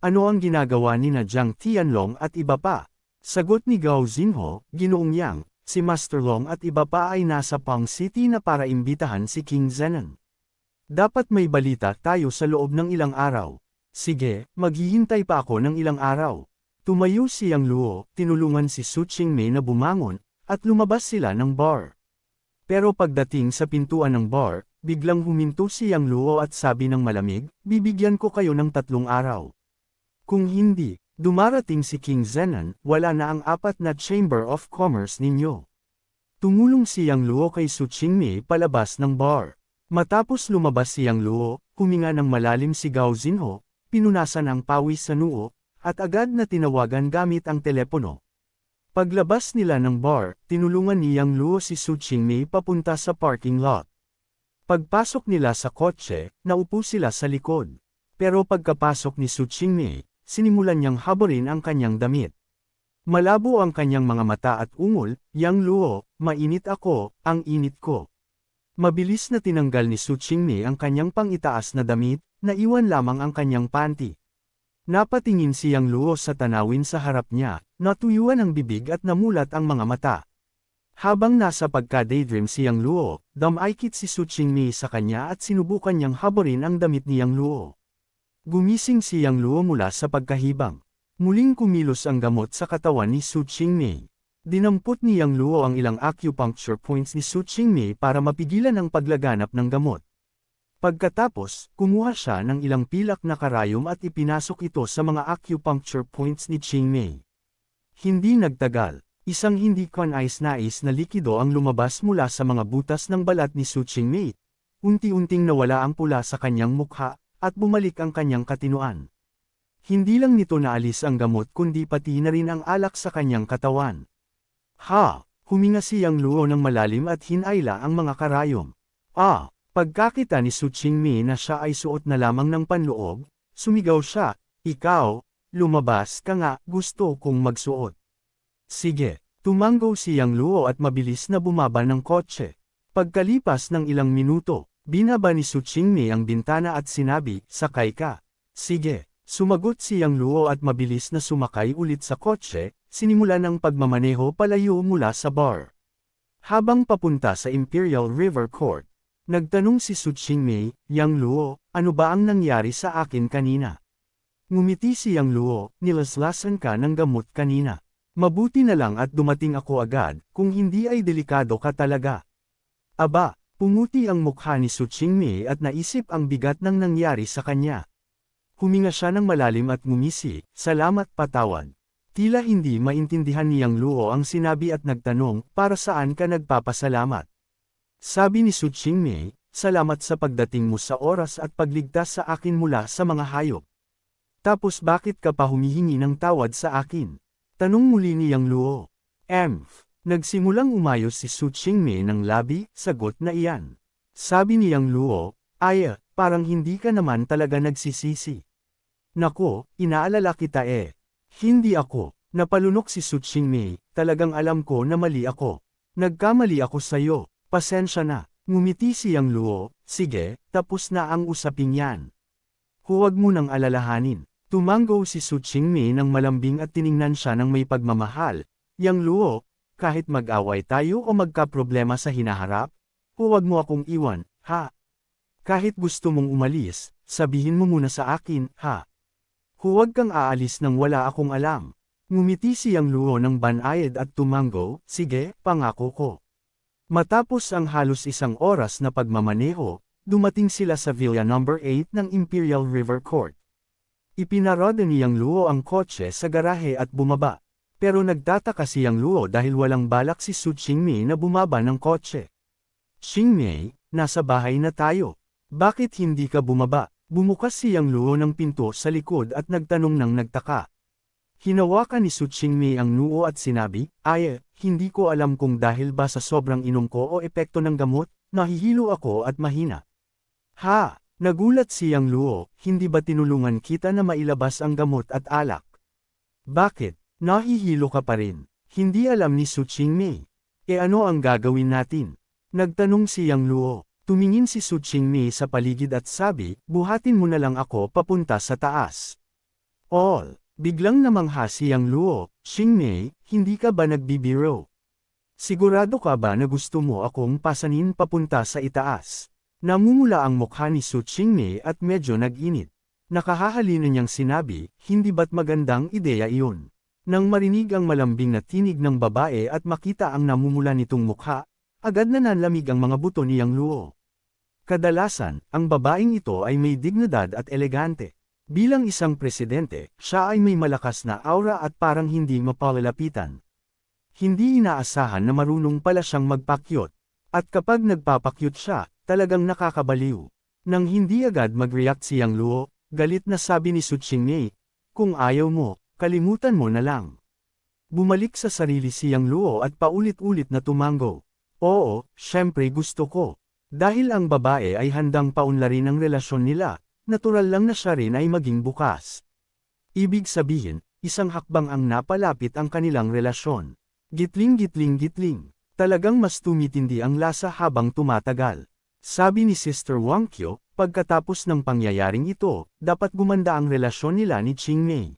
Ano ang ginagawa ni na Jiang Tianlong at iba pa? Sagot ni Gao Zinho, Ginoong Yang, si Master Long at iba pa ay nasa Pang City na para imbitahan si King Zenan. Dapat may balita tayo sa loob ng ilang araw. Sige, maghihintay pa ako ng ilang araw. Tumayo si Yang Luo, tinulungan si Su Qingmei na bumangon, at lumabas sila ng bar. Pero pagdating sa pintuan ng bar, biglang huminto si Yang Luo at sabi ng malamig, bibigyan ko kayo ng 3 araw. Kung hindi, dumarating si King Zenan, wala na ang 4 na Chamber of Commerce ninyo. Tumulong si Yang Luo kay Su Qingmei palabas ng bar. Matapos lumabas si Yang Luo, huminga ng malalim si Gao Zinho, pinunasan ang pawis sa noo, at agad na tinawagan gamit ang telepono. Paglabas nila ng bar, tinulungan ni Yang Luo si Su Qingmei papunta sa parking lot. Pagpasok nila sa kotse, naupo sila sa likod. Pero pagkapasok ni Su Qingmei, sinimulan niyang haburin ang kanyang damit. Malabo ang kanyang mga mata at ungol, Yang Luo, mainit ako, ang init ko. Mabilis na tinanggal ni Su Qingmei ang kanyang pang-itaas na damit, naiwan lamang ang kanyang panty. Napatingin si Yang Luo sa tanawin sa harap niya, natuyuan ang bibig at namulat ang mga mata. Habang nasa pagka-daydream si Yang Luo, dumaikit si Su Qingmei sa kanya at sinubukan niyang haborin ang damit ni Yang Luo. Gumising si Yang Luo mula sa pagkahibang. Muling kumilos ang gamot sa katawan ni Su Qingmei. Dinampot ni Yang Luo ang ilang acupuncture points ni Su Qingmei para mapigilan ang paglaganap ng gamot. Pagkatapos, kumuha siya ng ilang pilak na karayom at ipinasok ito sa mga acupuncture points ni Qingmei. Hindi nagtagal, isang hindi kanais-nais na likido ang lumabas mula sa mga butas ng balat ni Su Qingmei. Unti-unting nawala ang pula sa kanyang mukha, at bumalik ang kanyang katinoan. Hindi lang nito naalis ang gamot kundi pati na rin ang alak sa kanyang katawan. Huminga si Yang Luo ng malalim at hinayla ang mga karayom. Pagkakita ni Su Qingmei na siya ay suot na lamang ng panloob, sumigaw siya, "Ikaw, lumabas ka nga, gusto kong magsuot." Sige, tumango si Yang Luo at mabilis na bumaba ng kotse. Pagkalipas ng ilang minuto, binaba ni Su Qingmei ang bintana at sinabi, "Sakay ka." Sige, sumagot si Yang Luo at mabilis na sumakay ulit sa kotse, sinimulan ang pagmamaneho palayo mula sa bar. Habang papunta sa Imperial River Court, nagtanong si Su Qingmei, "Yang Luo, ano ba ang nangyari sa akin kanina?" Ngumiti si Yang Luo, "Nilaslasan ka ng gamot kanina. Mabuti na lang at dumating ako agad, kung hindi ay delikado ka talaga." Aba, pumuti ang mukha ni Su Qingmei at naisip ang bigat ng nangyari sa kanya. Huminga siya ng malalim at ngumisi, "Salamat, patawad." Tila hindi maintindihan ni Yang Luo ang sinabi at nagtanong, "Para saan ka nagpapasalamat?" Sabi ni Su Qingmei, "Salamat sa pagdating mo sa oras at pagligtas sa akin mula sa mga hayop. Tapos bakit ka pa humihingi ng tawad sa akin?" Tanong muli ni Yang Luo. Nagsimulang umayos si Su Qingmei ng labi, sagot na iyan. Sabi ni Yang Luo, parang hindi ka naman talaga nagsisisi." "Nako, inaalala kita eh." "Hindi ako." Napalunok si Su Qingmei, "Talagang alam ko na mali ako. Nagkamali ako sa'yo. Pasensya na." Ngumiti si Yang Luo, "Sige, tapos na ang usaping yan. Huwag mo nang alalahanin." Tumango si Su Qingmei ng malambing at tiningnan siya ng may pagmamahal. "Yang Luo, kahit mag-away tayo o magkaproblema sa hinaharap, huwag mo akong iwan, ha? Kahit gusto mong umalis, sabihin mo muna sa akin, ha? Huwag kang aalis nang wala akong alam." Ngumiti si Yang Luo ng banayad at tumango, "Sige, pangako ko." Matapos ang halos isang oras na pagmamaneho, dumating sila sa Villa No. 8 ng Imperial River Court. Ipinarada ni Yang Luo ang kotse sa garahe at bumaba. Pero nagtataka si Yang Luo dahil walang balak si Su Qingmei na bumaba ng kotse. "Qingmei, nasa bahay na tayo. Bakit hindi ka bumaba?" Bumukas si Yang Luo ng pinto sa likod at nagtanong ng nagtaka. Hinawakan ni Su Qingmei ang noo at sinabi, "Hindi ko alam kung dahil ba sa sobrang inom ko o epekto ng gamot, nahihilo ako at mahina." Nagulat si Yang Luo, "Hindi ba tinulungan kita na mailabas ang gamot at alak? Bakit, nahihilo ka pa rin?" Hindi alam ni Su Qingmei. Ano ang gagawin natin?" Nagtanong si Yang Luo. Tumingin si Su Qingmei sa paligid at sabi, "Buhatin mo na lang ako papunta sa taas." Biglang namangha si Yang Luo, "Qingmei, hindi ka ba nagbibiro? Sigurado ka ba na gusto mo akong pasanin papunta sa itaas?" Namumula ang mukha ni Su Qingmei at medyo nag-init. Nakahahalina niyang sinabi, "Hindi ba't magandang ideya iyon?" Nang marinig ang malambing na tinig ng babae at makita ang namumula nitong mukha, agad na nanlamig ang mga buto ni Yang Luo. Kadalasan, ang babaeng ito ay may dignidad at elegante. Bilang isang presidente, siya ay may malakas na aura at parang hindi mapalalapitan. Hindi inaasahan na marunong pala siyang magpakyut. At kapag nagpapakyut siya, talagang nakakabaliw. Nang hindi agad mag-react si Yang Luo, galit na sabi ni Su Qingmei, "Kung ayaw mo, kalimutan mo na lang." Bumalik sa sarili si Yang Luo at paulit-ulit na tumango. "Oo, syempre gusto ko." Dahil ang babae ay handang paunlarin ang relasyon nila, natural lang na siya rin ay maging bukas. Ibig sabihin, isang hakbang ang napalapit ang kanilang relasyon. Gitling-gitling-gitling. Talagang mas tumitindi ang lasa habang tumatagal. Sabi ni Sister Wang Qiu, Pagkatapos ng pangyayaring ito, dapat gumanda ang relasyon nila ni Qingmei.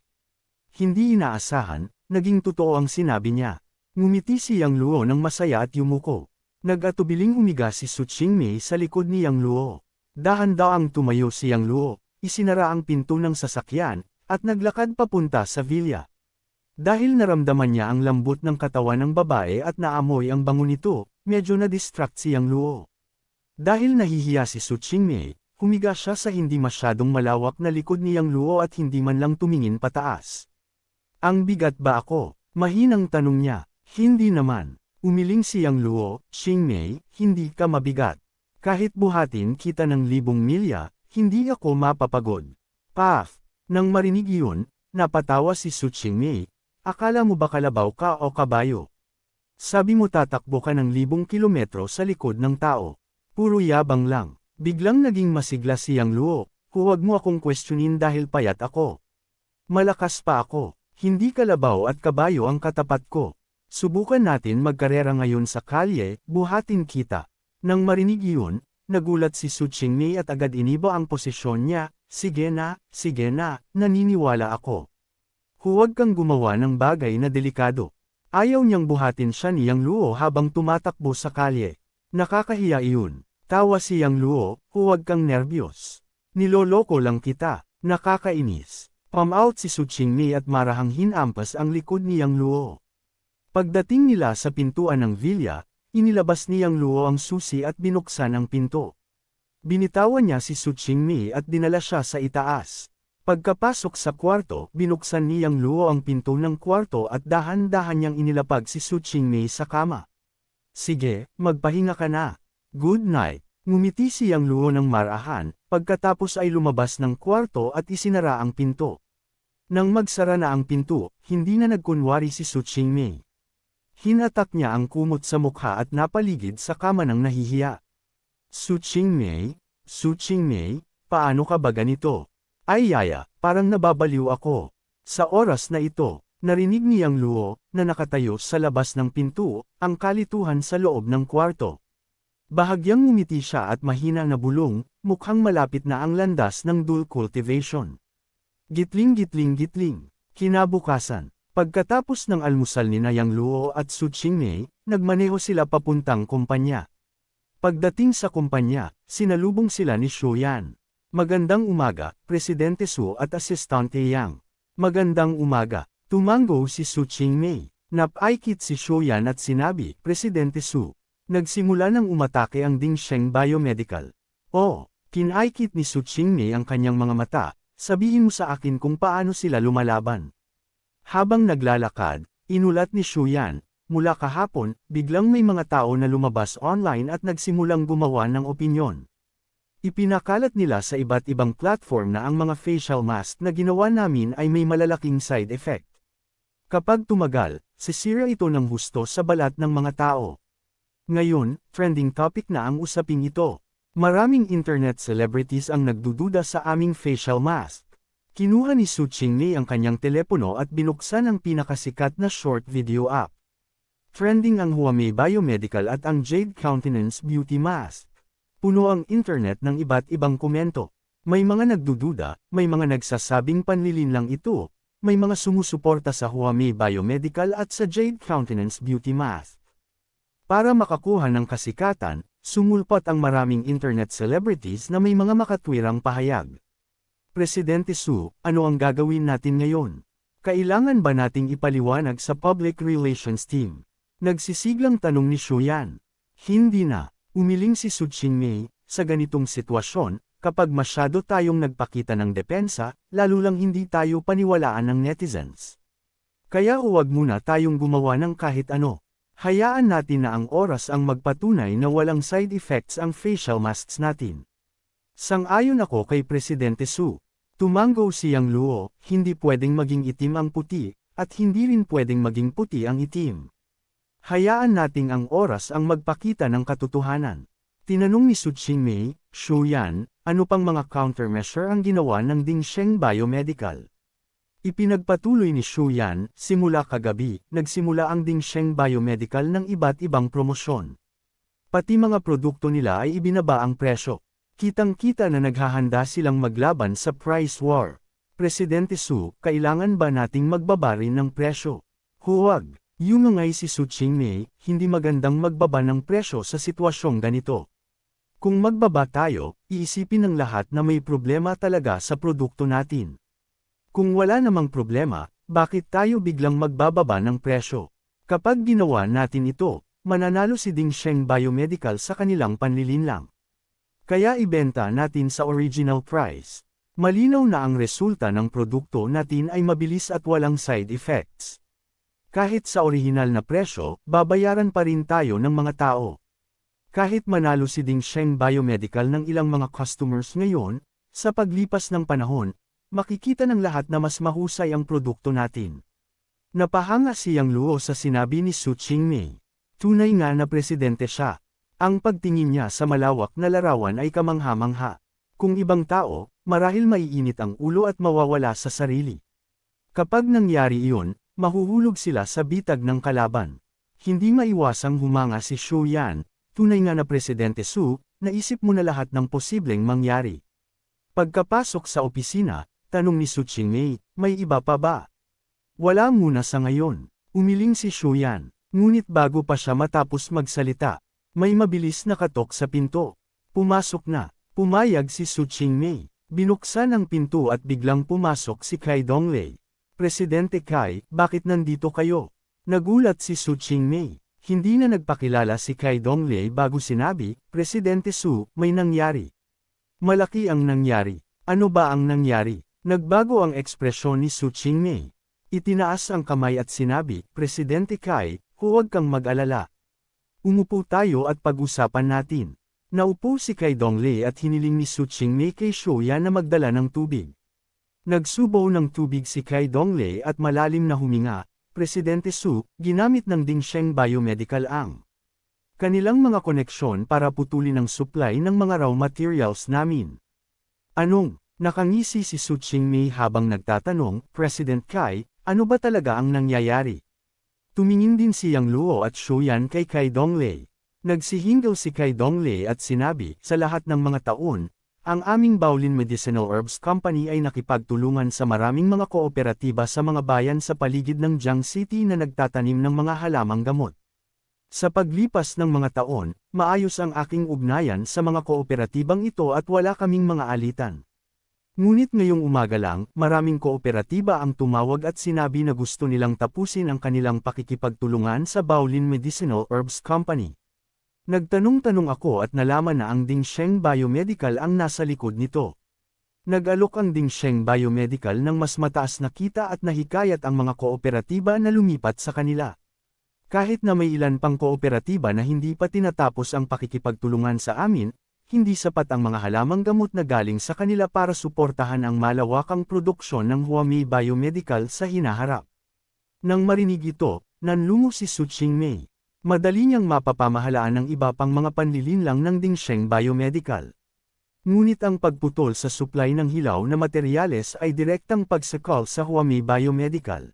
Hindi inaasahan, naging totoo ang sinabi niya. Ngumiti si Yang Luo ng masaya at yumuko. Nag-atubiling humiga si Su Qingmei sa likod ni Yang Luo. Dahan-daang tumayo si Yang Luo, isinara ang pinto ng sasakyan, at naglakad papunta sa villa. Dahil naramdaman niya ang lambot ng katawan ng babae at naamoy ang bango nito, medyo na-distract si Yang Luo. Dahil nahihiya si Su Qingmei, humiga siya sa hindi masyadong malawak na likod ni Yang Luo at hindi man lang tumingin pataas. Ang bigat ba ako? Mahinang tanong niya. Hindi naman. Umiling si Yang Luo, Qingmei, hindi ka mabigat. Kahit buhatin kita ng 1,000 milya, hindi ako mapapagod. Paf! Nang marinig iyon, napatawa si Su Qingmei. Akala mo ba kalabaw ka o kabayo? Sabi mo tatakbo ka ng 1,000 kilometro sa likod ng tao. Puro yabang lang. Biglang naging masigla si Yang Luo. Huwag mo akong questionin dahil payat ako. Malakas pa ako. Hindi kalabaw at kabayo ang katapat ko. Subukan natin magkarera ngayon sa kalye, buhatin kita. Nang marinig iyon, nagulat si Su Qingmei at agad iniba ang posisyon niya. Sige na, naniniwala ako. Huwag kang gumawa ng bagay na delikado. Ayaw niyang buhatin siya ni Yang Luo habang tumatakbo sa kalye. Nakakahiya iyon. Tawa si Yang Luo, huwag kang nerbiyos. Niloloko lang kita. Nakakainis. Pam-out si Su Qingmei at marahang hinampas ang likod ni Yang Luo. Pagdating nila sa pintuan ng villa, inilabas ni Yang Luo ang susi at binuksan ang pinto. Binitawan niya si Su Qingmei at dinala siya sa itaas. Pagkapasok sa kwarto, binuksan ni Yang Luo ang pinto ng kwarto at dahan-dahan niyang inilapag si Su Qingmei sa kama. Sige, magpahinga ka na. Good night. Ngumiti si Yang Luo ng marahan, pagkatapos ay lumabas ng kwarto at isinara ang pinto. Nang magsara na ang pinto, hindi na nagkunwari si Su Qingmei. Hinatak niya ang kumot sa mukha at napaligid sa kama ng nahihiya. Su Qingmei, paano ka ba ganito? Ay yaya, parang nababaliw ako. Sa oras na ito, narinig ni Yang Luo, na nakatayo sa labas ng pinto, ang kalituhan sa loob ng kwarto. Bahagyang ngumiti siya at mahina na bulong, mukhang malapit na ang landas ng dual cultivation. Gitling. Kinabukasan, pagkatapos ng almusal ni Yang Luo at Su Qingmei, nagmaneho sila papuntang kumpanya. Pagdating sa kumpanya, sinalubong sila ni Shu Yan. Magandang umaga, Presidente Su at Asistante Yang. Magandang umaga, tumango si Su Qingmei. Napaikit si Shu Yan at sinabi, Presidente Su. Nagsimula nang umatake ang Dingsheng Biomedical. Oh, kinaikit ni Su Qingmei ang kanyang mga mata, sabihin mo sa akin kung paano sila lumalaban. Habang naglalakad, inulat ni Shu Yan, mula kahapon, biglang may mga tao na lumabas online at nagsimulang gumawa ng opinyon. Ipinakalat nila sa iba't ibang platform na ang mga facial mask na ginawa namin ay may malalaking side effect. Kapag tumagal, sisira ito ng husto sa balat ng mga tao. Ngayon, trending topic na ang usaping ito. Maraming internet celebrities ang nagdududa sa aming facial mask. Kinuha ni Su Qingmei ang kanyang telepono at binuksan ang pinakasikat na short video app. Trending ang Huamei Biomedical at ang Jade Countenance Beauty Mask. Puno ang internet ng iba't ibang komento. May mga nagdududa, may mga nagsasabing panlilin lang ito, may mga sumusuporta sa Huamei Biomedical at sa Jade Countenance Beauty Mask. Para makakuha ng kasikatan, sumulpot ang maraming internet celebrities na may mga makatwirang pahayag. Presidente Su, ano ang gagawin natin ngayon? Kailangan ba nating ipaliwanag sa public relations team? Nagsisiglang tanong ni Shu Yan. Hindi na. Umiling si Su Qingmei, sa ganitong sitwasyon, kapag masyado tayong nagpakita ng depensa, lalo lang hindi tayo paniwalaan ng netizens. Kaya huwag muna tayong gumawa ng kahit ano. Hayaan natin na ang oras ang magpatunay na walang side effects ang facial masks natin. Sang-ayon ako kay Presidente Su. Tumango si Yang Luo, hindi pwedeng maging itim ang puti, at hindi rin pwedeng maging puti ang itim. Hayaan nating ang oras ang magpakita ng katotohanan. Tinanong ni Su Qingmei, Shu Yan, ano pang mga countermeasure ang ginawa ng Dingsheng Biomedical? Ipinagpatuloy ni Shu Yan, simula kagabi, nagsimula ang Dingsheng Biomedical ng iba't ibang promosyon. Pati mga produkto nila ay ibinaba ang presyo. Kitang-kita na naghahanda silang maglaban sa price war. Presidente Su, kailangan ba nating magbaba rin ng presyo? Huwag. Yumangay si Su Chingmei, hindi magandang magbaba ng presyo sa sitwasyong ganito. Kung magbaba tayo, iisipin ng lahat na may problema talaga sa produkto natin. Kung wala namang problema, bakit tayo biglang magbababa ng presyo? Kapag ginawa natin ito, mananalo si Ding Sheng Biomedical sa kanilang panlilinlang. Kaya ibenta natin sa original price. Malinaw na ang resulta ng produkto natin ay mabilis at walang side effects. Kahit sa orihinal na presyo, babayaran pa rin tayo ng mga tao. Kahit manalo si Ding Sheng Biomedical ng ilang mga customers ngayon, sa paglipas ng panahon, makikita ng lahat na mas mahusay ang produkto natin. Napahanga si Yang Luo sa sinabi ni Su Chingmei. Tunay nga na presidente siya. Ang pagtingin niya sa malawak na larawan ay kamangha-mangha. Kung ibang tao, marahil maiinit ang ulo at mawawala sa sarili. Kapag nangyari iyon, mahuhulog sila sa bitag ng kalaban. Hindi maiwasang humanga si Xu Yan. Tunay nga na Presidente Su, naisip mo na lahat ng posibleng mangyari. Pagkapasok sa opisina, tanong ni Su Chingmei, may iba pa ba? Wala muna sa ngayon. Umiling si Xu Yan. Ngunit bago pa siya matapos magsalita, may mabilis na katok sa pinto. Pumasok na. Pumayag si Su Chingmei. Binuksan ang pinto at biglang pumasok si Kai Donglei. Presidente Kai, bakit nandito kayo? Nagulat si Su Chingmei. Hindi na nagpakilala si Kai Donglei bago sinabi, Presidente Su, may nangyari. Malaki ang nangyari. Ano ba ang nangyari? Nagbago ang ekspresyon ni Su Chingmei. Itinaas ang kamay at sinabi, Presidente Kai, huwag kang mag-alala. Umupo tayo at pag-usapan natin. Naupo si Kai Donglei at hiniling ni Su Chingmei kay Xu Yan na magdala ng tubig. Nagsubaw ng tubig si Kai Donglei at malalim na huminga, Presidente Su, ginamit ng Ding Sheng Biomedical ang kanilang mga koneksyon para putulin ang supply ng mga raw materials namin. Anong? Nakangisi si Su Chingmei habang nagtatanong, President Kai, ano ba talaga ang nangyayari? Tumingin din si Yang Luo at Xu Yan kay Kai Donglei. Nagsihingaw si Kai Donglei at sinabi, sa lahat ng mga taon, ang aming Baolin Medicinal Herbs Company ay nakipagtulungan sa maraming mga kooperatiba sa mga bayan sa paligid ng Jiang City na nagtatanim ng mga halamang gamot. Sa paglipas ng mga taon, maayos ang aking ugnayan sa mga kooperatibang ito at wala kaming mga alitan. Ngunit ngayong umaga lang, maraming kooperatiba ang tumawag at sinabi na gusto nilang tapusin ang kanilang pakikipagtulungan sa Baolin Medicinal Herbs Company. Nagtanong-tanong ako at nalaman na ang Ding Sheng Biomedical ang nasa likod nito. Nag-alok ang Ding Sheng Biomedical ng mas mataas na kita at nahikayat ang mga kooperatiba na lumipat sa kanila. Kahit na may ilan pang kooperatiba na hindi pa tinatapos ang pakikipagtulungan sa amin, hindi sapat ang mga halamang gamot na galing sa kanila para suportahan ang malawakang produksyon ng Huami Biomedical sa hinaharap. Nang marinig ito, nanlungo si Su Chingmei. Madali niyang mapapamahalaan ng iba pang mga panlilinlang ng Ding Sheng Biomedical. Ngunit ang pagputol sa supply ng hilaw na materyales ay direktang pagsakal sa Huami Biomedical.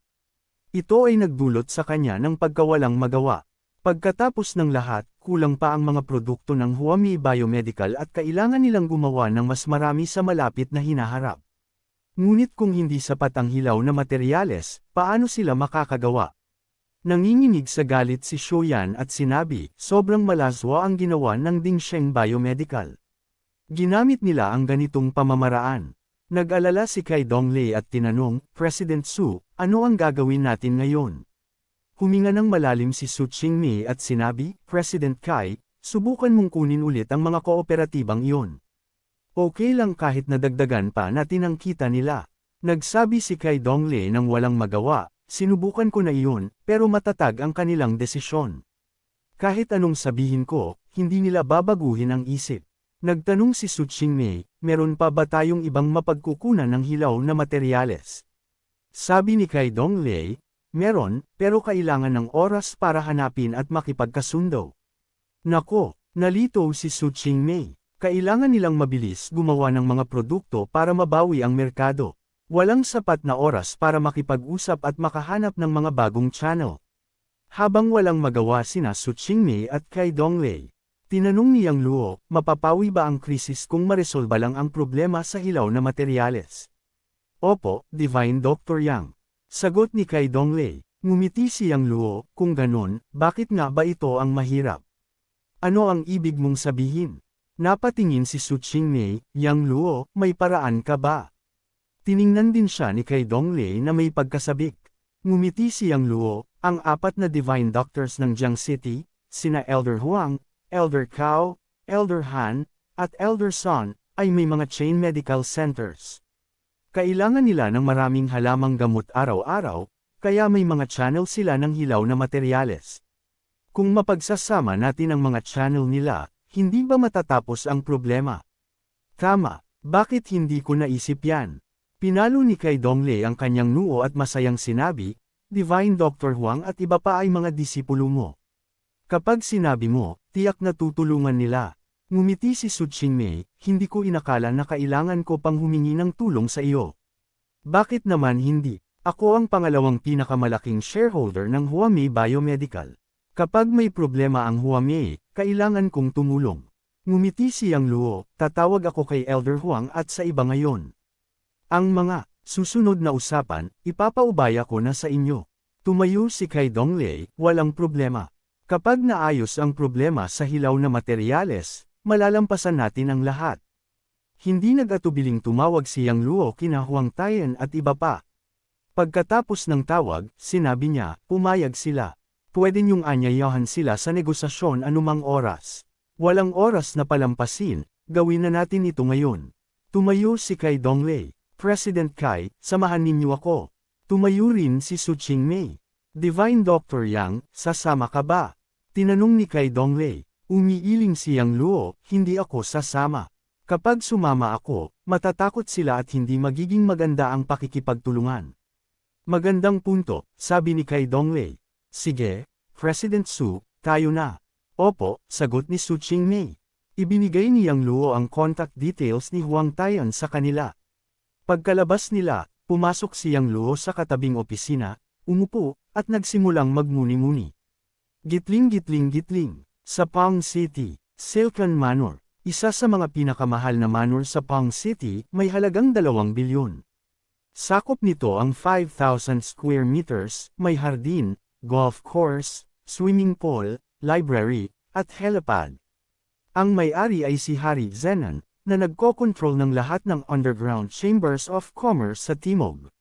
Ito ay nagdulot sa kanya ng pagkawalang magawa. Pagkatapos ng lahat, kulang pa ang mga produkto ng Huami Biomedical at kailangan nilang gumawa ng mas marami sa malapit na hinaharap. Ngunit kung hindi sapat ang hilaw na materyales, paano sila makakagawa? Nanginginig sa galit si Xu Yan at sinabi, sobrang malaswa ang ginawa ng Ding Sheng Biomedical. Ginamit nila ang ganitong pamamaraan. Nag-alala si Kai Donglei at tinanong, President Su, ano ang gagawin natin ngayon? Huminga ng malalim si Su Chingmei at sinabi, President Kai, subukan mong kunin ulit ang mga kooperatibang iyon. Okay lang kahit nadagdagan pa natin ang kita nila. Nagsabi si Kai Donglei nang walang magawa, sinubukan ko na iyon, pero matatag ang kanilang desisyon. Kahit anong sabihin ko, hindi nila babaguhin ang isip. Nagtanong si Su Chingmei, meron pa ba tayong ibang mapagkukunan ng hilaw na materyales? Sabi ni Kai Donglei, meron, pero kailangan ng oras para hanapin at makipagkasundo. Nako, nalito si Su Chingmei. Kailangan nilang mabilis gumawa ng mga produkto para mabawi ang merkado. Walang sapat na oras para makipag-usap at makahanap ng mga bagong channel. Habang walang magawa sina Su Chingmei at Kai Donglei, Tinanong ni Yang Luo, mapapawi ba ang krisis kung maresolba lang ang problema sa hilaw na materyales? Opo, Divine Dr. Yang. Sagot ni Kai Donglei. Ngumiti si Yang Luo, kung ganon, bakit nga ba ito ang mahirap? Ano ang ibig mong sabihin? Napatingin si Su Qingmei, Yang Luo, may paraan ka ba? Tiningnan din siya ni Kai Donglei na may pagkasabik. Ngumiti si Yang Luo, ang 4 na Divine Doctors ng Jiang City, sina Elder Huang, Elder Cao, Elder Han, at Elder Son, ay may mga chain medical centers. Kailangan nila ng maraming halamang gamot araw-araw, kaya may mga channel sila ng hilaw na materyales. Kung mapagsasama natin ang mga channel nila, hindi ba matatapos ang problema? Tama, bakit hindi ko naisip yan? Pinalo ni Kai Donglei ang kanyang noo at masayang sinabi, Divine Dr. Huang at iba pa ay mga disipulo mo. Kapag sinabi mo, tiyak na tutulungan nila. Ngumiti si Su Qingmei, hindi ko inakala na kailangan ko pang humingi ng tulong sa iyo. Bakit naman hindi? Ako ang pangalawang pinakamalaking shareholder ng Huami Biomedical. Kapag may problema ang Huami, kailangan kong tumulong. Ngumiti si Yang Luo, tatawag ako kay Elder Huang at sa iba ngayon. Ang mga susunod na usapan, ipapaubaya ko na sa inyo. Tumayo si Kai Donglei, walang problema. Kapag naayos ang problema sa hilaw na materyales, malalampasan natin ang lahat. Hindi nag-atubiling tumawag si Yang Luo kina Huang Tian at iba pa. Pagkatapos ng tawag, sinabi niya, pumayag sila. Pwede niyong anyayahan sila sa negosasyon anumang oras. Walang oras na palampasin, gawin na natin ito ngayon. Tumayo si Kai Donglei, President Kai, samahan ninyo ako. Tumayo rin si Su Qingmei. Divine Dr. Yang, sasama ka ba? Tinanong ni Kai Donglei. Umiiling si Yang Luo, hindi ako sasama. Kapag sumama ako, matatakot sila at hindi magiging maganda ang pakikipagtulungan. Magandang punto, sabi ni Kai Donglei. Sige, President Su, tayo na. Opo, sagot ni Su Qingmei. Ibinigay ni Yang Luo ang contact details ni Huang Tian sa kanila. Pagkalabas nila, pumasok si Yang Luo sa katabing opisina, umupo, at nagsimulang magmuni-muni. Gitling. Sa Pang City, Silkan Manor, isa sa mga pinakamahal na manor sa Pang City, may halagang 2 bilyon. Sakop nito ang 5,000 square meters, may hardin, golf course, swimming pool, library, at helipad. Ang may-ari ay si Hari Zenan, na nagkokontrol ng lahat ng underground chambers of commerce sa Timog.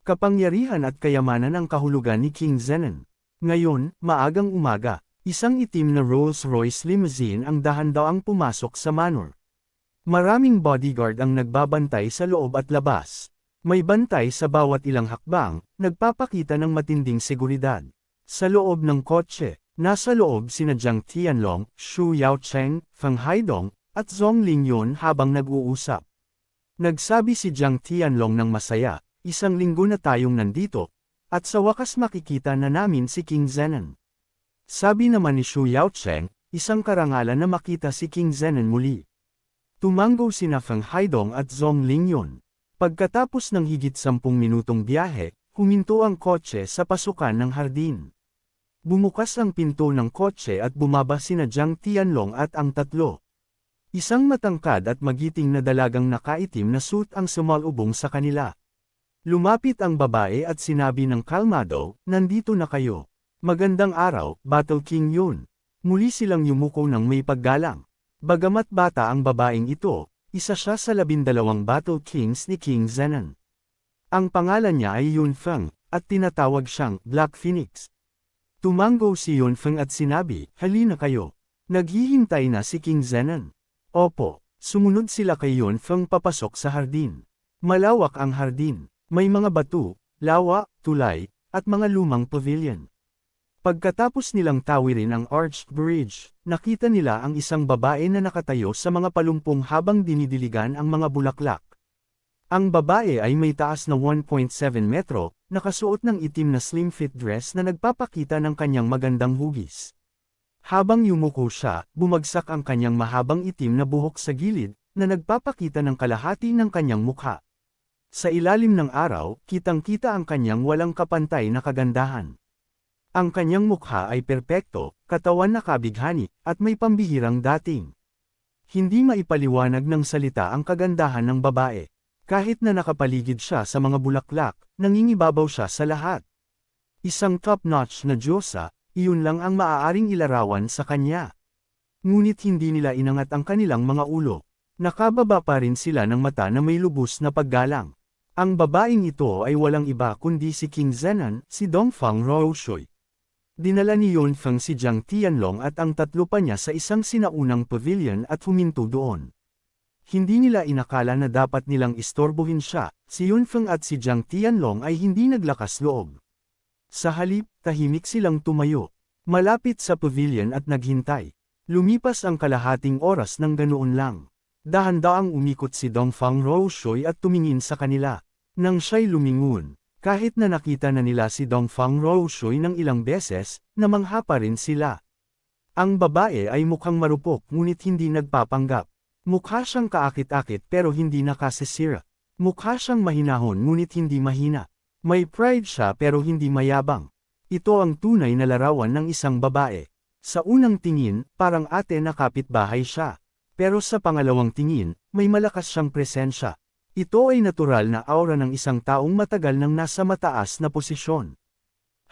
Kapangyarihan at kayamanan ang kahulugan ni King Zenan. Ngayon, maagang umaga, isang itim na Rolls-Royce limousine ang dahan-daang pumasok sa manor. Maraming bodyguard ang nagbabantay sa loob at labas. May bantay sa bawat ilang hakbang, nagpapakita ng matinding seguridad. Sa loob ng kotse, nasa loob sina Jiang Tianlong, Xu Yaocheng, Feng Haidong, at Zhong Lingyun habang nag-uusap. Nagsabi si Jiang Tianlong ng masaya, 1 linggo na tayong nandito, at sa wakas makikita na namin si King Zenan. Sabi naman ni Xu Yaocheng, isang karangalan na makita si King Zenan muli. Tumango sina Feng Haidong at Zhong Lingyun. Pagkatapos ng higit 10 minutong biyahe, huminto ang kotse sa pasukan ng hardin. Bumukas ang pinto ng kotse at bumaba sina Jiang Tianlong at ang tatlo. Isang matangkad at magiting na dalagang nakaitim na suit ang sumalubong sa kanila. Lumapit ang babae at sinabi ng kalmado, nandito na kayo. Magandang araw, Battle King Yun. Muli silang yumuko ng may paggalang. Bagamat bata ang babaeng ito, isa siya sa 12 Battle Kings ni King Zenan. Ang pangalan niya ay Yun Feng, at tinatawag siyang Black Phoenix. Tumango si Yun Feng at sinabi, halina kayo. Naghihintay na si King Zenan. Opo, sumunod sila kay Yun Feng papasok sa hardin. Malawak ang hardin. May mga bato, lawa, tulay, at mga lumang pavilion. Pagkatapos nilang tawirin ang arched bridge, nakita nila ang isang babae na nakatayo sa mga palumpong habang dinidiligan ang mga bulaklak. Ang babae ay may taas na 1.7 metro, nakasuot ng itim na slim fit dress na nagpapakita ng kanyang magandang hugis. Habang yumuko siya, bumagsak ang kanyang mahabang itim na buhok sa gilid, na nagpapakita ng kalahati ng kanyang mukha. Sa ilalim ng araw, kitang-kita ang kanyang walang kapantay na kagandahan. Ang kanyang mukha ay perpekto, katawan na kabighani, at may pambihirang dating. Hindi maipaliwanag ng salita ang kagandahan ng babae. Kahit na nakapaligid siya sa mga bulaklak, nangingibabaw siya sa lahat. Isang top-notch na diyosa, iyon lang ang maaaring ilarawan sa kanya. Ngunit hindi nila inangat ang kanilang mga ulo. Nakababa pa rin sila ng mata na may lubos na paggalang. Ang babaeng ito ay walang iba kundi si King Zenan, si Dongfang Roushui. Dinala ni Yunfeng si Jiang Tianlong at ang tatlo pa niya sa isang sinaunang pavilion at huminto doon. Hindi nila inakala na dapat nilang istorbohin siya, si Yunfeng at si Jiang Tianlong ay hindi naglakas loob. Sa halip, tahimik silang tumayo. Malapit sa pavilion at naghintay. Lumipas ang kalahating oras ng ganoon lang. Dahan-daang umikot si Dongfang Roushui at tumingin sa kanila. Nang siya'y lumingon, kahit na nakita na nila si Dongfang Roushui ng ilang beses, namangha pa rin sila. Ang babae ay mukhang marupok ngunit hindi nagpapanggap. Mukha siyang kaakit-akit pero hindi nakasisira. Mukha siyang mahinahon ngunit hindi mahina. May pride siya pero hindi mayabang. Ito ang tunay na larawan ng isang babae. Sa unang tingin, parang ate na kapitbahay siya. Pero sa pangalawang tingin, may malakas siyang presensya. Ito ay natural na aura ng isang taong matagal nang nasa mataas na posisyon.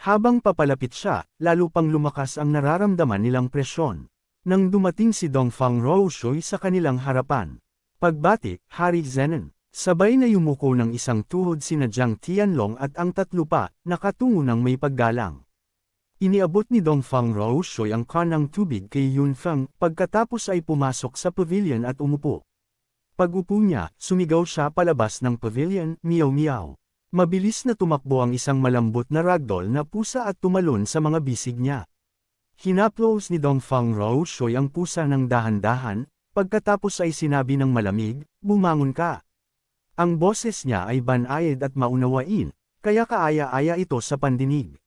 Habang papalapit siya, lalo pang lumakas ang nararamdaman nilang presyon. Nang dumating si Dongfang Roushui sa kanilang harapan. Pagbati, Hari Zenan. Sabay na yumuko ng isang tuhod sina Jiang Tianlong at ang tatlo pa, nakatungo ng may paggalang. Iniabot ni Dongfang Roushui ang kanang tubig kay Yunfeng, pagkatapos ay pumasok sa pavilion at umupo. Pag-upo niya, sumigaw siya palabas ng pavilion, meow meow. Mabilis na tumakbo ang isang malambot na ragdoll na pusa at tumalon sa mga bisig niya. Hinaplos ni Dongfang Roushui ang pusa ng dahan-dahan, pagkatapos ay sinabi ng malamig, bumangon ka. Ang boses niya ay banayad at maunawain, kaya kaaya-aya ito sa pandinig.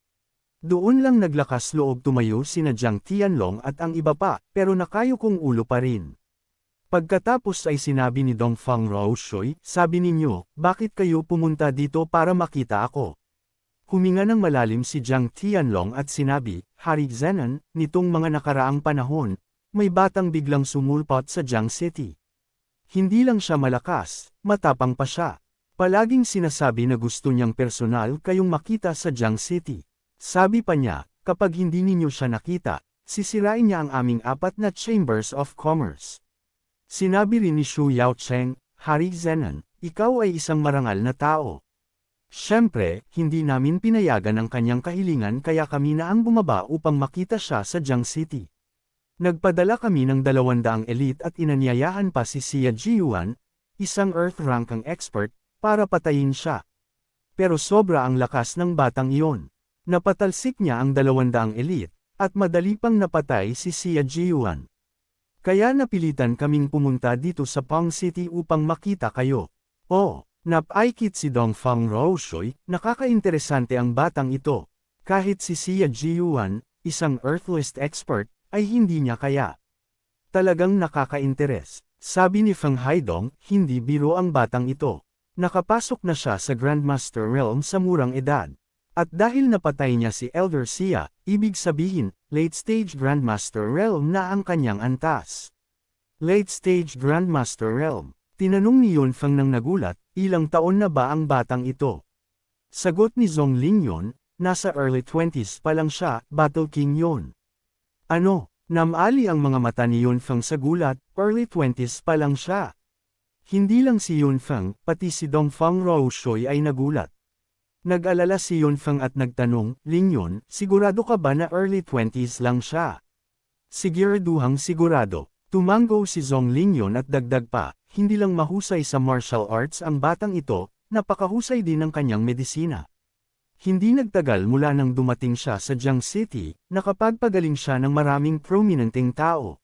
Doon lang naglakas loob tumayo sina Jiang Tianlong at ang iba pa, pero nakayukong ulo pa rin. Pagkatapos ay sinabi ni Dongfang Roushui, sabi ninyo, bakit kayo pumunta dito para makita ako? Huminga ng malalim si Jiang Tianlong at sinabi, Hari Zenan, nitong mga nakaraang panahon, may batang biglang sumulpot sa Jiang City. Hindi lang siya malakas, matapang pa siya. Palaging sinasabi na gusto niyang personal kayong makita sa Jiang City. Sabi pa niya, kapag hindi ninyo siya nakita, sisirain niya ang aming 4 na Chambers of Commerce. Sinabi rin ni Xu Yaocheng, Hari Zenan, ikaw ay isang marangal na tao. Siyempre, hindi namin pinayagan ang kanyang kahilingan kaya kami na ang bumaba upang makita siya sa Jiang City. Nagpadala kami ng 200 elite at inanyayahan pa si Xia Jiyuan, isang Earth-rankang expert, para patayin siya. Pero sobra ang lakas ng batang iyon. Napatalsik niya ang 200 elite, at madali pang napatay si Xia Jiyuan. Kaya napilitan kaming pumunta dito sa Pang City upang makita kayo. Oh, napaikit si Dongfang Roushui, nakakainteresante ang batang ito. Kahit si Xia Jiyuan, isang Earthlist expert, ay hindi niya kaya. Talagang nakaka-interes. Sabi ni Feng Haidong, hindi biro ang batang ito. Nakapasok na siya sa Grandmaster Realm sa murang edad. At dahil napatay niya si Elder Xia, ibig sabihin, late-stage Grandmaster Realm na ang kanyang antas. Late-stage Grandmaster Realm. Tinanong ni Yunfeng nang nagulat, ilang taon na ba ang batang ito? Sagot ni Zhong Lingyon, nasa early 20s pa lang siya, Battle King yon. Ano, namali ang mga mata ni Yunfeng sa gulat, early 20s pa lang siya. Hindi lang si Yunfeng, pati si Dongfang Roushui ay nagulat. Nag-alala si Yunfeng at nagtanong, Lingyon, sigurado ka ba na early 20s lang siya? Siguraduhang sigurado. Tumango si Zhong Lingyon at dagdag pa, hindi lang mahusay sa martial arts ang batang ito, napakahusay din ng kanyang medisina. Hindi nagtagal mula nang dumating siya sa Jiang City, nakapagpagaling siya ng maraming prominenteng tao.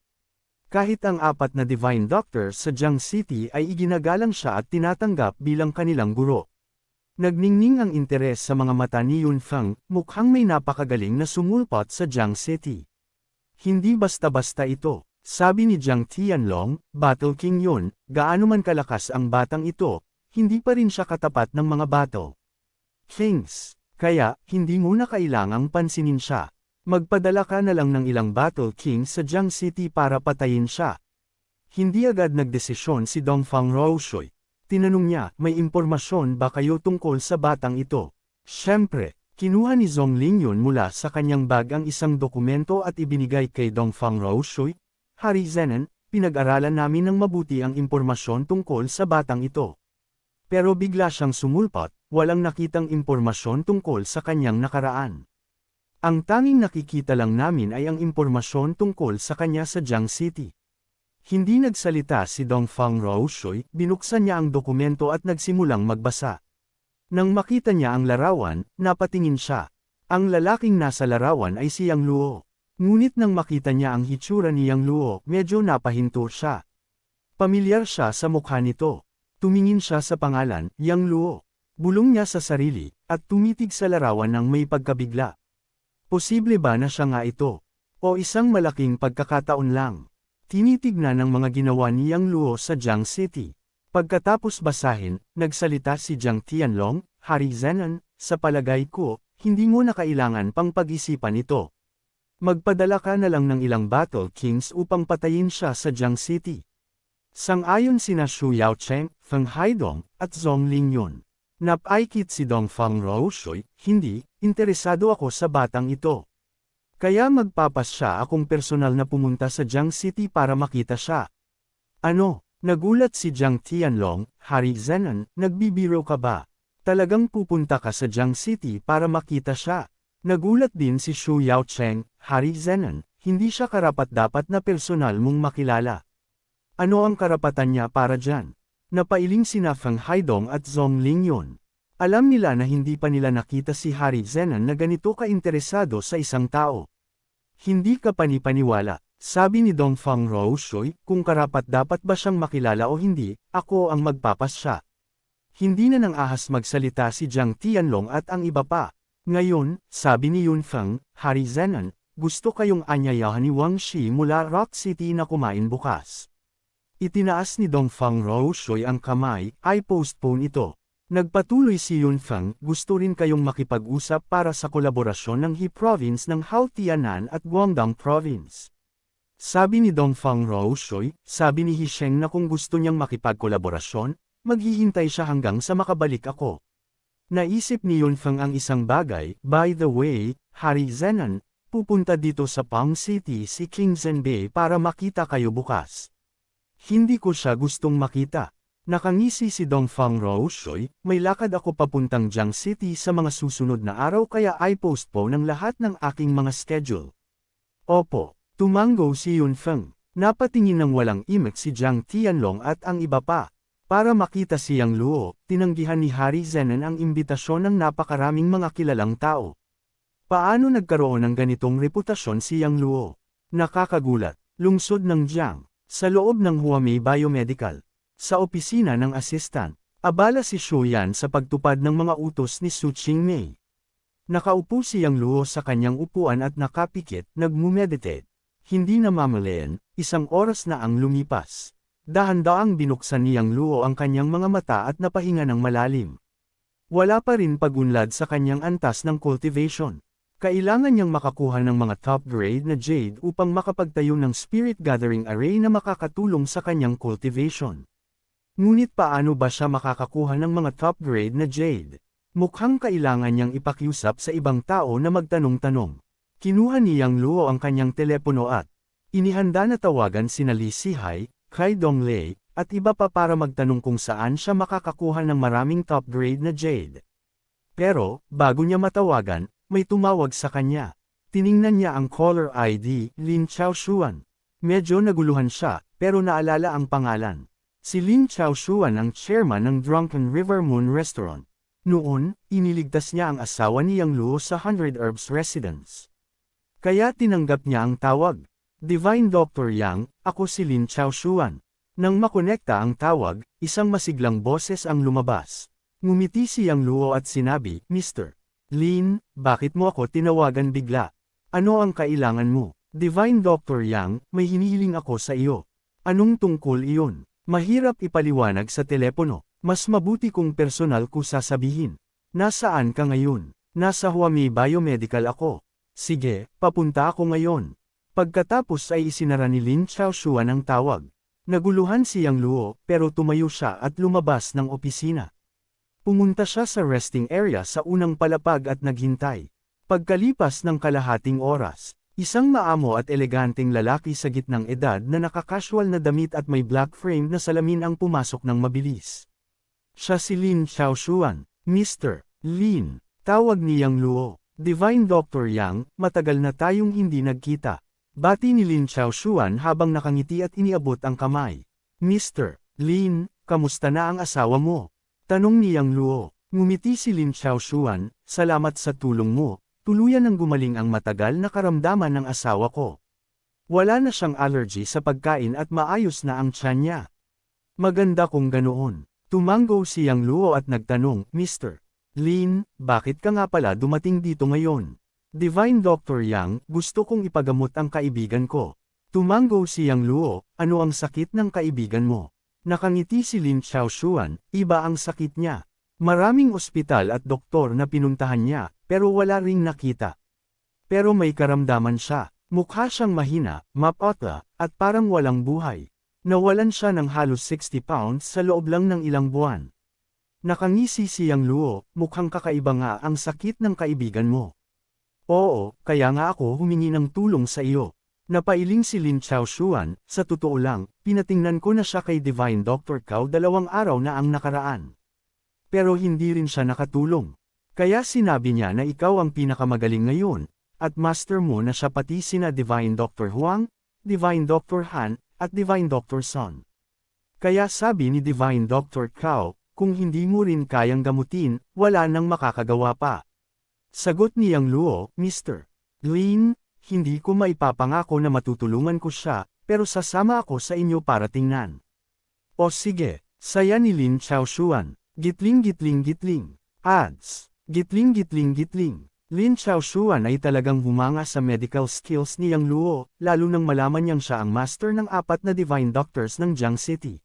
Kahit ang 4 na Divine Doctor sa Jiang City ay iginagalang siya at tinatanggap bilang kanilang guro. Nagningning ang interes sa mga mata ni Yunfeng, mukhang may napakagaling na sumulpot sa Jiang City. Hindi basta-basta ito, sabi ni Jiang Tianlong, Battle King yun, gaano man kalakas ang batang ito, hindi pa rin siya katapat ng mga battle Kings. Kaya, hindi mo na kailangang pansinin siya. Magpadala ka na lang ng ilang Battle King sa Jiang City para patayin siya. Hindi agad nagdesisyon si Dongfang Roushui. Tinanong niya, may impormasyon ba kayo tungkol sa batang ito? Siyempre, kinuha ni Zhong Lingyun mula sa kanyang bag ang isang dokumento at ibinigay kay Dongfang Roushui. Hari Zenan, pinag-aralan namin ng mabuti ang impormasyon tungkol sa batang ito. Pero bigla siyang sumulpot, walang nakitang impormasyon tungkol sa kanyang nakaraan. Ang tanging nakikita lang namin ay ang impormasyon tungkol sa kanya sa Jiang City. Hindi nagsalita si Dongfang Roushui, binuksan niya ang dokumento at nagsimulang magbasa. Nang makita niya ang larawan, napatingin siya. Ang lalaking nasa larawan ay si Yang Luo. Ngunit nang makita niya ang hitsura ni Yang Luo, medyo napahinto siya. Pamilyar siya sa mukha nito. Tumingin siya sa pangalan, Yang Luo. Bulong niya sa sarili, at tumitig sa larawan ng may pagkabigla. Posible ba na siya nga ito? O isang malaking pagkakataon lang? Tinitignan ng mga ginawa ni Yang Luo sa Jiang City. Pagkatapos basahin, nagsalita si Jiang Tianlong, Hari Zenan, sa palagay ko, hindi mo na kailangan pang pag-isipan ito. Magpadala ka na lang ng ilang Battle Kings upang patayin siya sa Jiang City. Sang-ayon sina Xu Yaocheng, Feng Haidong, at Zhong Lingyun. Napaikit si Dongfang Roushui, hindi, interesado ako sa batang ito. Kaya magpapasya akong personal na pumunta sa Jiang City para makita siya. Ano? Nagulat si Jiang Tianlong, Hari Zenan, nagbibiro ka ba? Talagang pupunta ka sa Jiang City para makita siya. Nagulat din si Xu Yaocheng, Hari Zenan, hindi siya karapat-dapat na personal mong makilala. Ano ang karapatan niya para dyan? Napailing sina Feng Haidong at Zhong Lingyun. Alam nila na hindi pa nila nakita si Hari Zenan na ganito ka-interesado sa isang tao. Hindi ka panipaniwala, sabi ni Dongfang Roushui, kung karapat-dapat ba siyang makilala o hindi, ako ang magpapasya. Hindi na nang ahas magsalita si Jiang Tianlong at ang iba pa. Ngayon, sabi ni Yunfeng, Hari Zenan, gusto kayong anyayahan ni Wang Shi mula Rock City na kumain bukas. Itinaas ni Dongfang Roushui ang kamay, ay postpone ito. Nagpatuloy si Yunfeng, gusto rin kayong makipag-usap para sa kolaborasyon ng He Province ng Hautianan at Guangdong Province. Sabi ni Dongfang Roushui, sabi ni Hisheng na kung gusto niyang makipagkolaborasyon, maghihintay siya hanggang sa makabalik ako. Naisip ni Yunfeng ang isang bagay, by the way, Hari Zenan, pupunta dito sa Pang City si King Zhenbei para makita kayo bukas. Hindi ko siya gustong makita. Nakangisi si Dongfang Roushui, may lakad ako papuntang Jiang City sa mga susunod na araw kaya ay postpone ng lahat ng aking mga schedule. Opo, tumango si Yunfeng. Napatingin ng walang imik si Jiang Tianlong at ang iba pa. Para makita si Yang Luo, tinanggihan ni Hari Zenan ang imbitasyon ng napakaraming mga kilalang tao. Paano nagkaroon ng ganitong reputasyon si Yang Luo? Nakakagulat, lungsod ng Jiang, sa loob ng Huamei Biomedical. Sa opisina ng assistant, abala si Xu Yan sa pagtupad ng mga utos ni Su Qingmei. Nakaupo si Yang Luo sa kanyang upuan at nakapikit, nagmumeditate. Hindi namamalayan, 1 oras na ang lumipas. Dahan-daang binuksan ni Yang Luo ang kanyang mga mata at napahinga ng malalim. Wala pa rin pagunlad sa kanyang antas ng cultivation. Kailangan niyang makakuha ng mga top-grade na jade upang makapagtayo ng spirit gathering array na makakatulong sa kanyang cultivation. Ngunit paano ba siya makakakuha ng mga top-grade na jade? Mukhang kailangan niyang ipakiusap sa ibang tao na magtanong-tanong. Kinuha ni Yang Luo ang kanyang telepono at inihanda na tawagan sina Li Sihai, Kai Donglei, at iba pa para magtanong kung saan siya makakakuha ng maraming top-grade na jade. Pero, bago niya matawagan, may tumawag sa kanya. Tiningnan niya ang caller ID, Lin Chaoshuan. Medyo naguluhan siya, pero naalala ang pangalan. Si Lin Chaoshuan ang chairman ng Drunken River Moon Restaurant. Noon, iniligtas niya ang asawa ni Yang Luo sa 100 Herbs Residence. Kaya tinanggap niya ang tawag. Divine Dr. Yang, ako si Lin Chaoshuan. Nang makonekta ang tawag, isang masiglang boses ang lumabas. Ngumiti si Yang Luo at sinabi, Mr. Lin, bakit mo ako tinawagan bigla? Ano ang kailangan mo? Divine Dr. Yang, may hinihiling ako sa iyo. Anong tungkol iyon? Mahirap ipaliwanag sa telepono. Mas mabuti kung personal ko sasabihin. Nasaan ka ngayon? Nasa Huami Biomedical ako. Sige, papunta ako ngayon. Pagkatapos ay isinara ni Lin Chaoshuan ang tawag. Naguluhan si Yang Luo, pero tumayo siya at lumabas ng opisina. Pumunta siya sa resting area sa unang palapag at naghintay. Pagkalipas ng kalahating oras, isang maamo at eleganteng lalaki sa gitnang edad na nakakasual na damit at may black frame na salamin ang pumasok ng mabilis. Siya si Lin Chaoshuan. Mr. Lin, tawag ni Yang Luo. Divine Dr. Yang, matagal na tayong hindi nagkita. Bati ni Lin Chaoshuan habang nakangiti at iniabot ang kamay. Mr. Lin, kamusta na ang asawa mo? Tanong ni Yang Luo. Ngumiti si Lin Chaoshuan, salamat sa tulong mo, tuluyan ng gumaling ang matagal na karamdaman ng asawa ko. Wala na siyang allergy sa pagkain at maayos na ang tiyan niya. Maganda kung ganoon. Tumango si Yang Luo at nagtanong, Mr. Lin, bakit ka nga pala dumating dito ngayon? Divine Dr. Yang, gusto kong ipagamot ang kaibigan ko. Tumango si Yang Luo, ano ang sakit ng kaibigan mo? Nakangiti si Lin Chaoshuan, iba ang sakit niya. Maraming ospital at doktor na pinuntahan niya, pero wala ring nakita. Pero may karamdaman siya, mukha siyang mahina, mapotla, at parang walang buhay. Nawalan siya ng halos 60 pounds sa loob lang ng ilang buwan. Nakangisi si Yang Luo, mukhang kakaiba nga ang sakit ng kaibigan mo. Oo, kaya nga ako humingi ng tulong sa iyo. Napailing si Lin Chaoshuan, sa totoo lang, pinatingnan ko na siya kay Divine Dr. Cao 2 araw na ang nakaraan. Pero hindi rin siya nakatulong. Kaya sinabi niya na ikaw ang pinakamagaling ngayon, at master mo na siya pati sina Divine Dr. Huang, Divine Dr. Han, at Divine Dr. Son. Kaya sabi ni Divine Dr. Cao, kung hindi mo rin kayang gamutin, wala nang makakagawa pa. Sagot ni Yang Luo, Mr. Lin, hindi ko maipapangako na matutulungan ko siya, pero sasama ako sa inyo para tingnan. O sige, saya ni Lin Chaoshuan. Gitling gitling gitling. Ads. Gitling gitling gitling. Lin Chaoshuan ay talagang humanga sa medical skills ni Yang Luo, lalo nang malaman niyang siya ang master ng 4 na divine doctors ng Jiang City.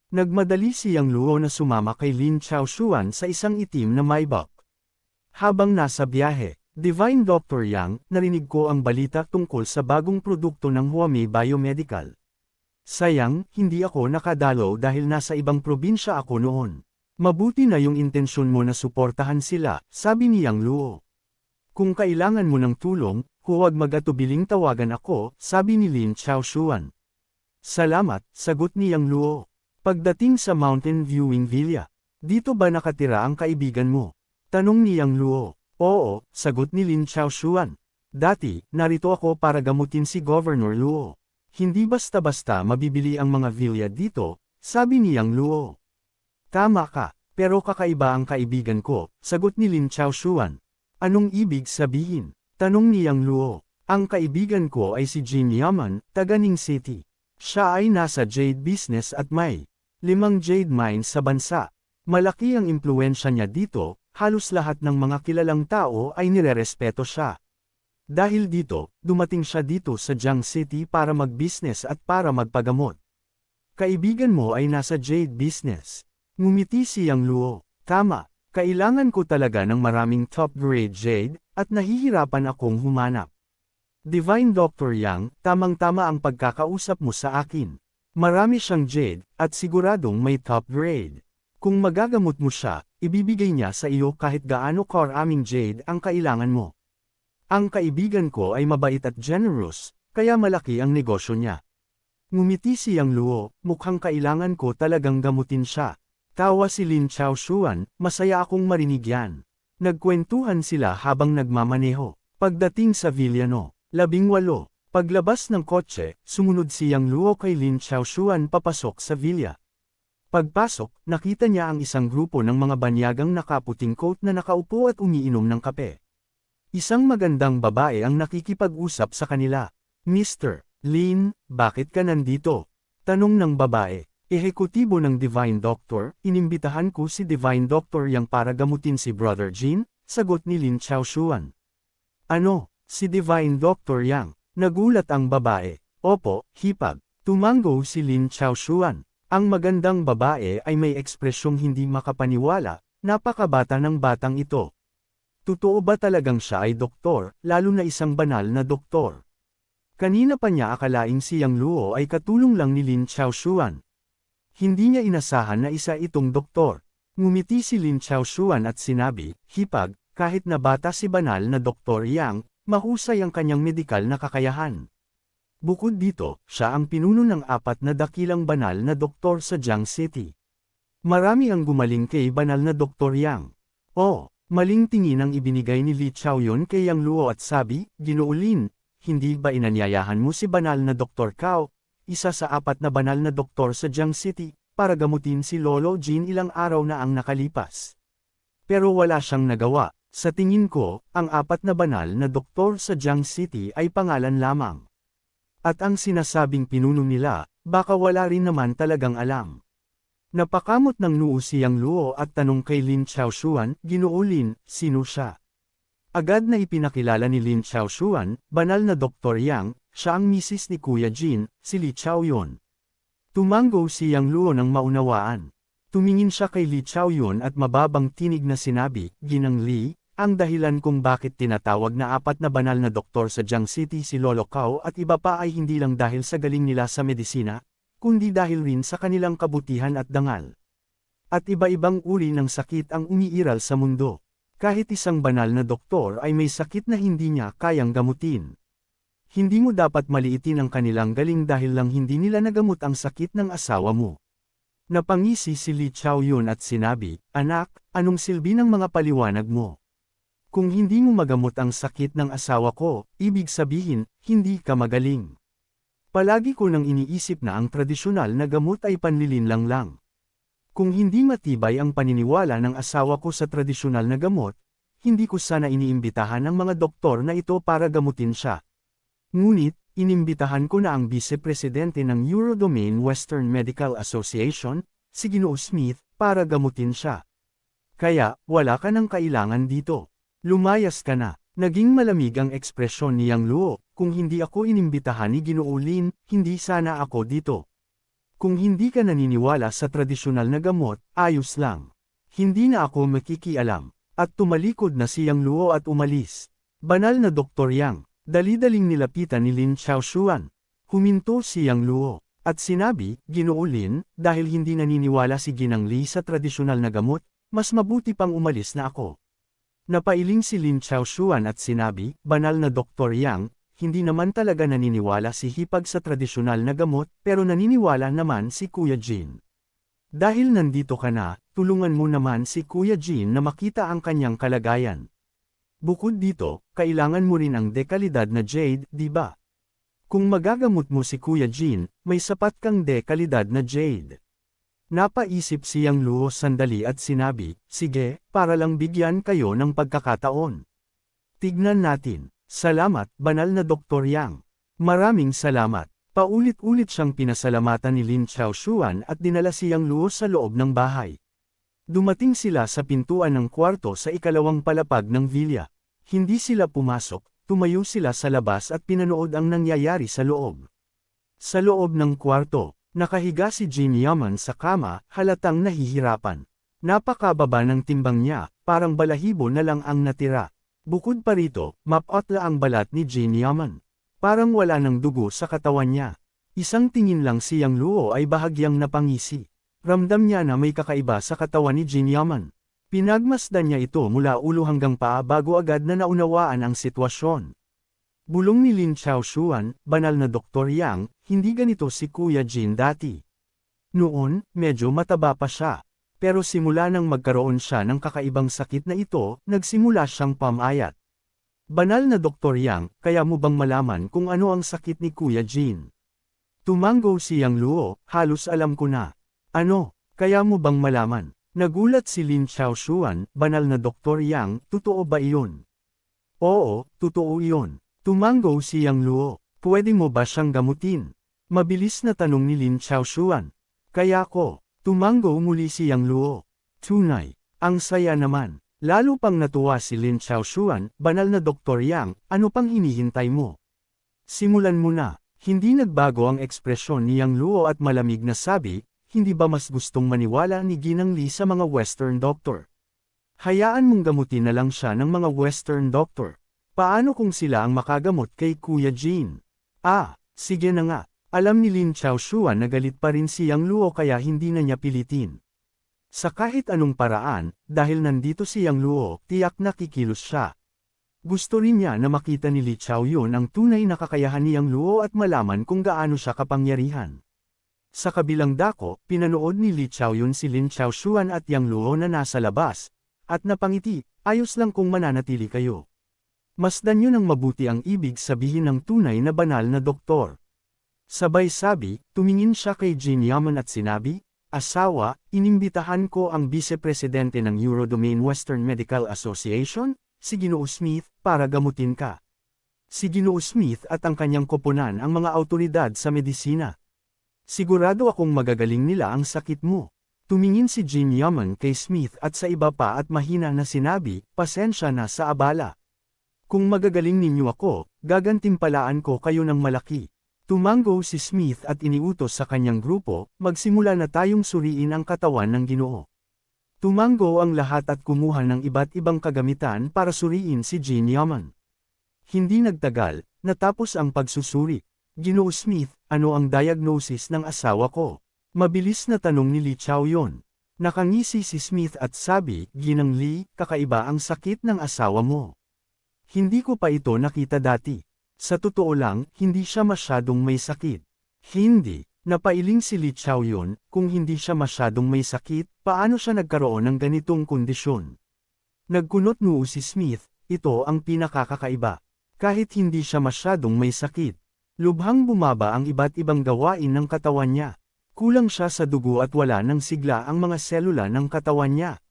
Nagmadali si Yang Luo na sumama kay Lin Chaoshuan sa isang itim na Maybach. Habang nasa biyahe, Divine Dr. Yang, narinig ko ang balita tungkol sa bagong produkto ng Huami Biomedical. Sayang, hindi ako nakadalo dahil nasa ibang probinsya ako noon. Mabuti na yung intensyon mo na suportahan sila, sabi ni Yang Luo. Kung kailangan mo ng tulong, huwag mag-atubiling tawagan ako, sabi ni Lin Chaoshuan. Salamat, sagot ni Yang Luo. Pagdating sa Mountain Viewing Villa, dito ba nakatira ang kaibigan mo? Tanong ni Yang Luo. Oo, sagot ni Lin Chaoshuan. Dati, narito ako para gamutin si Governor Luo. Hindi basta-basta mabibili ang mga villa dito, sabi ni Yang Luo. Tama ka, pero kakaiba ang kaibigan ko, sagot ni Lin Chaoshuan. Anong ibig sabihin? Tanong ni Yang Luo. Ang kaibigan ko ay si Jin Yaman, taga Ning City. Siya ay nasa jade business at may 5 jade mines sa bansa. Malaki ang impluwensya niya dito. Halos lahat ng mga kilalang tao ay nirerespeto siya. Dahil dito, dumating siya dito sa Jiang City para mag-business at para magpagamot. Kaibigan mo ay nasa jade business. Ngumiti si Yang Luo. Tama, kailangan ko talaga ng maraming top-grade jade, at nahihirapan akong humanap. Divine Dr. Yang, tamang-tama ang pagkakausap mo sa akin. Marami siyang jade, at siguradong may top-grade. Kung magagamot mo siya, ibibigay niya sa iyo kahit gaano karaming jade ang kailangan mo. Ang kaibigan ko ay mabait at generous, kaya malaki ang negosyo niya. Ngumiti si Yang Luo, mukhang kailangan ko talagang gamutin siya. Tawa si Lin Chaoshuan, masaya akong marinig yan. Nagkwentuhan sila habang nagmamaneho. Pagdating sa Villano, 18. Paglabas ng kotse, sumunod si Yang Luo kay Lin Chaoshuan papasok sa villa. Pagpasok, nakita niya ang isang grupo ng mga banyagang nakaputing coat na nakaupo at umiinom ng kape. Isang magandang babae ang nakikipag-usap sa kanila. Mr. Lin, bakit ka nandito? Tanong ng babae. Ehekutibo ng Divine Doctor, inimbitahan ko si Divine Doctor Yang para gamutin si Brother Jin, sagot ni Lin Chaoshuan. Ano, si Divine Doctor Yang? Nagulat ang babae. Opo, hipag. Tumango si Lin Chaoshuan. Ang magandang babae ay may ekspresyong hindi makapaniwala, napakabata ng batang ito. Totoo ba talagang siya ay doktor, lalo na isang banal na doktor? Kanina pa niya akalaing si Yang Luo ay katulong lang ni Lin Chaoshuan. Hindi niya inasahan na isa itong doktor. Ngumiti si Lin Chaoshuan at sinabi, hipag, kahit na bata si banal na Dr. Yang, mahusay ang kanyang medikal na kakayahan. Bukod dito, siya ang pinuno ng 4 na dakilang banal na doktor sa Jiang City. Marami ang gumaling kay banal na Dr. Yang. Oh, maling tingin ang ibinigay ni Li Chaoyun kay Yang Luo at sabi, Ginoo Lin, hindi ba inanyayahan mo si banal na Dr. Cao, isa sa 4 na banal na doktor sa Jiang City, para gamutin si Lolo Jin ilang araw na ang nakalipas? Pero wala siyang nagawa. Sa tingin ko, ang 4 na banal na doktor sa Jiang City ay pangalan lamang. At ang sinasabing pinuno nila, baka wala rin naman talagang alam. Napakamot ng noo si Yang Luo at tanong kay Lin Chaoshuan, Ginoo Lin, sino siya? Agad na ipinakilala ni Lin Chaoshuan, banal na Dr. Yang, siya ang misis ni Kuya Jin, si Li Chaoyun. Tumango si Yang Luo ng maunawaan. Tumingin siya kay Li Chaoyun at mababang tinig na sinabi, Ginang Li, ang dahilan kung bakit tinatawag na 4 na banal na doktor sa Jiang City si Lolo Cao at iba pa ay hindi lang dahil sa galing nila sa medisina, kundi dahil rin sa kanilang kabutihan at dangal. At iba-ibang uri ng sakit ang umiiral sa mundo. Kahit isang banal na doktor ay may sakit na hindi niya kayang gamutin. Hindi mo dapat maliitin ang kanilang galing dahil lang hindi nila nagamot ang sakit ng asawa mo. Napangisi si Li Chaoyun at sinabi, Anak, anong silbi ng mga paliwanag mo? Kung hindi mo magamot ang sakit ng asawa ko, ibig sabihin, hindi ka magaling. Palagi ko nang iniisip na ang tradisyonal na gamot ay panlilinlang lang. Kung hindi matibay ang paniniwala ng asawa ko sa tradisyonal na gamot, hindi ko sana iniimbitahan ang mga doktor na ito para gamutin siya. Ngunit, inimbitahan ko na ang vice-presidente ng Eurodomain Western Medical Association, si Ginoo Smith, para gamutin siya. Kaya, wala ka nang kailangan dito. Lumayas ka na. Naging malamig ang ekspresyon ni Yang Luo, kung hindi ako inimbitahan ni Ginoo Lin, hindi sana ako dito. Kung hindi ka naniniwala sa tradisyonal na gamot, ayos lang. Hindi na ako makikialam. At tumalikod na si Yang Luo at umalis. Banal na Dr. Yang, dali-daling nilapitan ni Lin Chaoshuan. Huminto si Yang Luo, at sinabi, Ginoo Lin, dahil hindi naniniwala si Ginang Li sa tradisyonal na gamot, mas mabuti pang umalis na ako. Napailing si Lin Chaoshuan at sinabi, Banal na Dr. Yang, hindi naman talaga naniniwala si Hipag sa tradisyonal na gamot, pero naniniwala naman si Kuya Jin. Dahil nandito ka na, tulungan mo naman si Kuya Jin na makita ang kanyang kalagayan. Bukod dito, kailangan mo rin ang dekalidad na jade, di ba? Kung magagamot mo si Kuya Jin, may sapat kang dekalidad na jade. Napaisip si Yang Luo sandali at sinabi, sige, para lang bigyan kayo ng pagkakataon. Tignan natin. Salamat, banal na Dr. Yang. Maraming salamat. Paulit-ulit siyang pinasalamatan ni Lin Chaoshuan at dinala si Yang Luo sa loob ng bahay. Dumating sila sa pintuan ng kwarto sa ikalawang palapag ng villa. Hindi sila pumasok, tumayo sila sa labas at pinanood ang nangyayari sa loob. Sa loob ng kwarto, nakahiga si Jin Yaman sa kama, halatang nahihirapan. Napakababa ng timbang niya, parang balahibo na lang ang natira. Bukod pa rito, mapotla ang balat ni Jin Yaman. Parang wala ng dugo sa katawan niya. Isang tingin lang si Yang Luo ay bahagyang napangisi. Ramdam niya na may kakaiba sa katawan ni Jin Yaman. Pinagmasdan niya ito mula ulo hanggang paa bago agad na naunawaan ang sitwasyon. Bulong ni Lin Chaoshuan, banal na Dr. Yang, hindi ganito si Kuya Jin dati. Noon, medyo mataba pa siya. Pero simula nang magkaroon siya ng kakaibang sakit na ito, nagsimula siyang pamayat. Banal na Dr. Yang, kaya mo bang malaman kung ano ang sakit ni Kuya Jin? Tumango si Yang Luo, halos alam ko na. Ano, kaya mo bang malaman? Nagulat si Lin Chaoshuan, banal na Dr. Yang, totoo ba iyon? Oo, totoo iyon. Tumango si Yang Luo, pwede mo ba siyang gamutin? Mabilis na tanong ni Lin Chaoshuan. Kaya ko. Tumango muli si Yang Luo. Tunay. Ang saya naman. Lalo pang natuwa si Lin Chaoshuan, banal na Dr. Yang, ano pang hinihintay mo? Simulan mo na. Hindi nagbago ang ekspresyon ni Yang Luo at malamig na sabi, hindi ba mas gustong maniwala ni Ginang Li sa mga Western doctor? Hayaan mong gamutin na lang siya ng mga Western doctor. Paano kung sila ang makagamot kay Kuya Jean? Sige na nga. Alam ni Lin Chaoshuan na galit pa rin si Yang Luo kaya hindi na niya pilitin. Sa kahit anong paraan, dahil nandito si Yang Luo, tiyak na kikilos siya. Gusto rin niya na makita ni Li Chaoyun ang tunay na kakayahan ni Yang Luo at malaman kung gaano siya kapangyarihan. Sa kabilang dako, pinanood ni Li Chaoyun si Lin Chaoshuan at Yang Luo na nasa labas, at napangiti, ayos lang kung mananatili kayo. Masdan yun ang mabuti ang ibig sabihin ng tunay na banal na doktor. Sabay sabi, tumingin siya kay Jin Yaman at sinabi, asawa, inimbitahan ko ang vice-presidente ng Eurodomain Western Medical Association, si Ginoo Smith, para gamutin ka. Si Ginoo Smith at ang kanyang koponan ang mga awtoridad sa medisina. Sigurado akong magagaling nila ang sakit mo. Tumingin si Jin Yaman kay Smith at sa iba pa at mahina na sinabi, pasensya na sa abala. Kung magagaling ninyo ako, gagantimpalaan ko kayo ng malaki. Tumango si Smith at iniutos sa kanyang grupo, magsimula na tayong suriin ang katawan ng Ginoo. Tumango ang lahat at kumuha ng iba't ibang kagamitan para suriin si Jin Yaman. Hindi nagtagal, natapos ang pagsusuri. Ginoo Smith, ano ang diagnosis ng asawa ko? Mabilis na tanong ni Li Chaoyun. Nakangisi si Smith at sabi, Ginang Li, kakaiba ang sakit ng asawa mo. Hindi ko pa ito nakita dati. Sa totoo lang, hindi siya masyadong may sakit. Hindi, napailing si Li Chaoyun, kung hindi siya masyadong may sakit, paano siya nagkaroon ng ganitong kondisyon? Nagkunot noo si Smith, ito ang pinakakakaiba. Kahit hindi siya masyadong may sakit, lubhang bumaba ang iba't ibang gawain ng katawan niya. Kulang siya sa dugo at wala ng sigla ang mga selula ng katawan niya.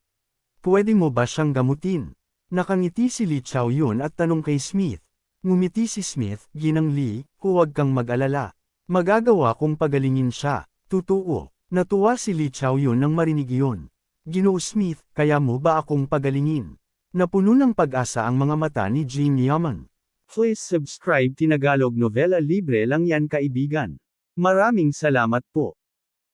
Pwede mo ba siyang gamutin? Nakangiti si Li Chaoyun at tanong kay Smith. Ngumiti si Smith, Ginang Li, huwag kang mag-alala. Magagawa kong pagalingin siya. Totoo. Natuwa si Li Chaoyun nang marinig iyon. Ginoo Smith, kaya mo ba akong pagalingin? Napuno ng pag-asa ang mga mata ni Jin Yaman. Please subscribe Tinagalog Novela Libre lang yan kaibigan. Maraming salamat po.